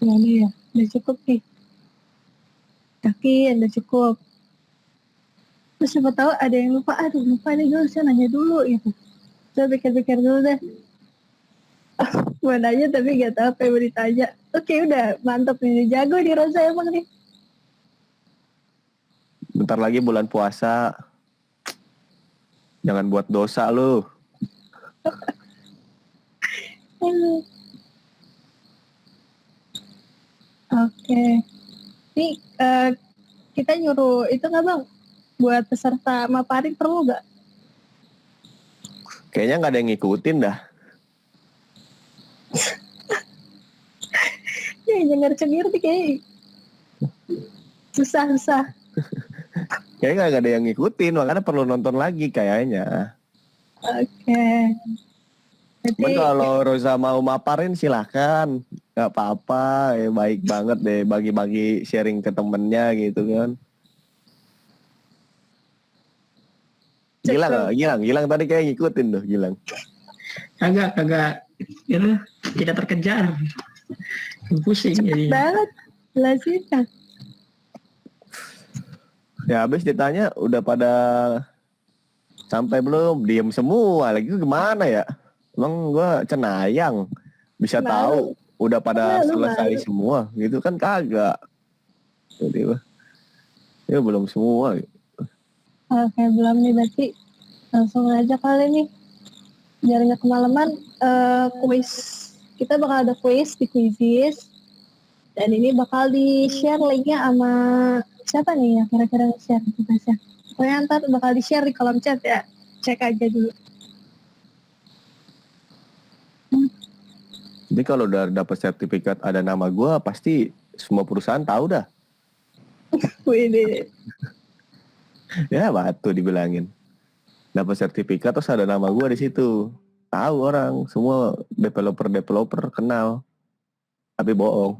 Nggak ada ya? Udah cukup nih. Yakin udah cukup. Terus siapa tahu ada yang lupa, aduh lupa nih gue harusnya nanya dulu gitu. Coba pikir-pikir dulu deh. Mau nanya tapi gak tahu apa yang mau ditanya. Oke udah, mantap nih. Jago nih Rosa emang nih. Bentar lagi bulan puasa. Jangan buat dosa lu. Oke. Nih kita nyuruh itu nggak Bang? Buat peserta maparin perlu nggak? Kayaknya nggak ada yang ngikutin dah. Ya cengar-cengir nih kayak susah. Kayaknya nggak ada yang ngikutin, makanya perlu nonton lagi kayaknya. Oke. Cuman kalau Rosa mau maparin silahkan, nggak apa-apa, baik banget deh bagi-bagi sharing ke temennya gitu kan. Gilang tadi kayak ngikutin tuh Gilang. Kagak gitu, tidak terkejar. Pusing jadi. Banget. Jelasin. Ya habis ditanya udah pada sampai belum, diem semua lagi gimana ya? Emang gua cenayang bisa Malu. tahu udah pada Malu, selesai malu. semua gitu kan kagak. Jadi ya belum semua. Oke, belum nih berarti langsung aja kali nih. Biar nggak kemalaman, kuis. Kita bakal ada kuis di Quizizz. Dan ini bakal di-share linknya sama siapa nih ya kira-kira nge-share tugasnya. Pokoknya ntar bakal di-share di kolom chat ya. Cek aja dulu. Jadi kalau udah dapet sertifikat ada nama gua pasti semua perusahaan tahu dah. Wih, Ya batu dibilangin. Dapat sertifikat terus ada nama gua di situ. Tahu orang, semua developer kenal. Tapi bohong.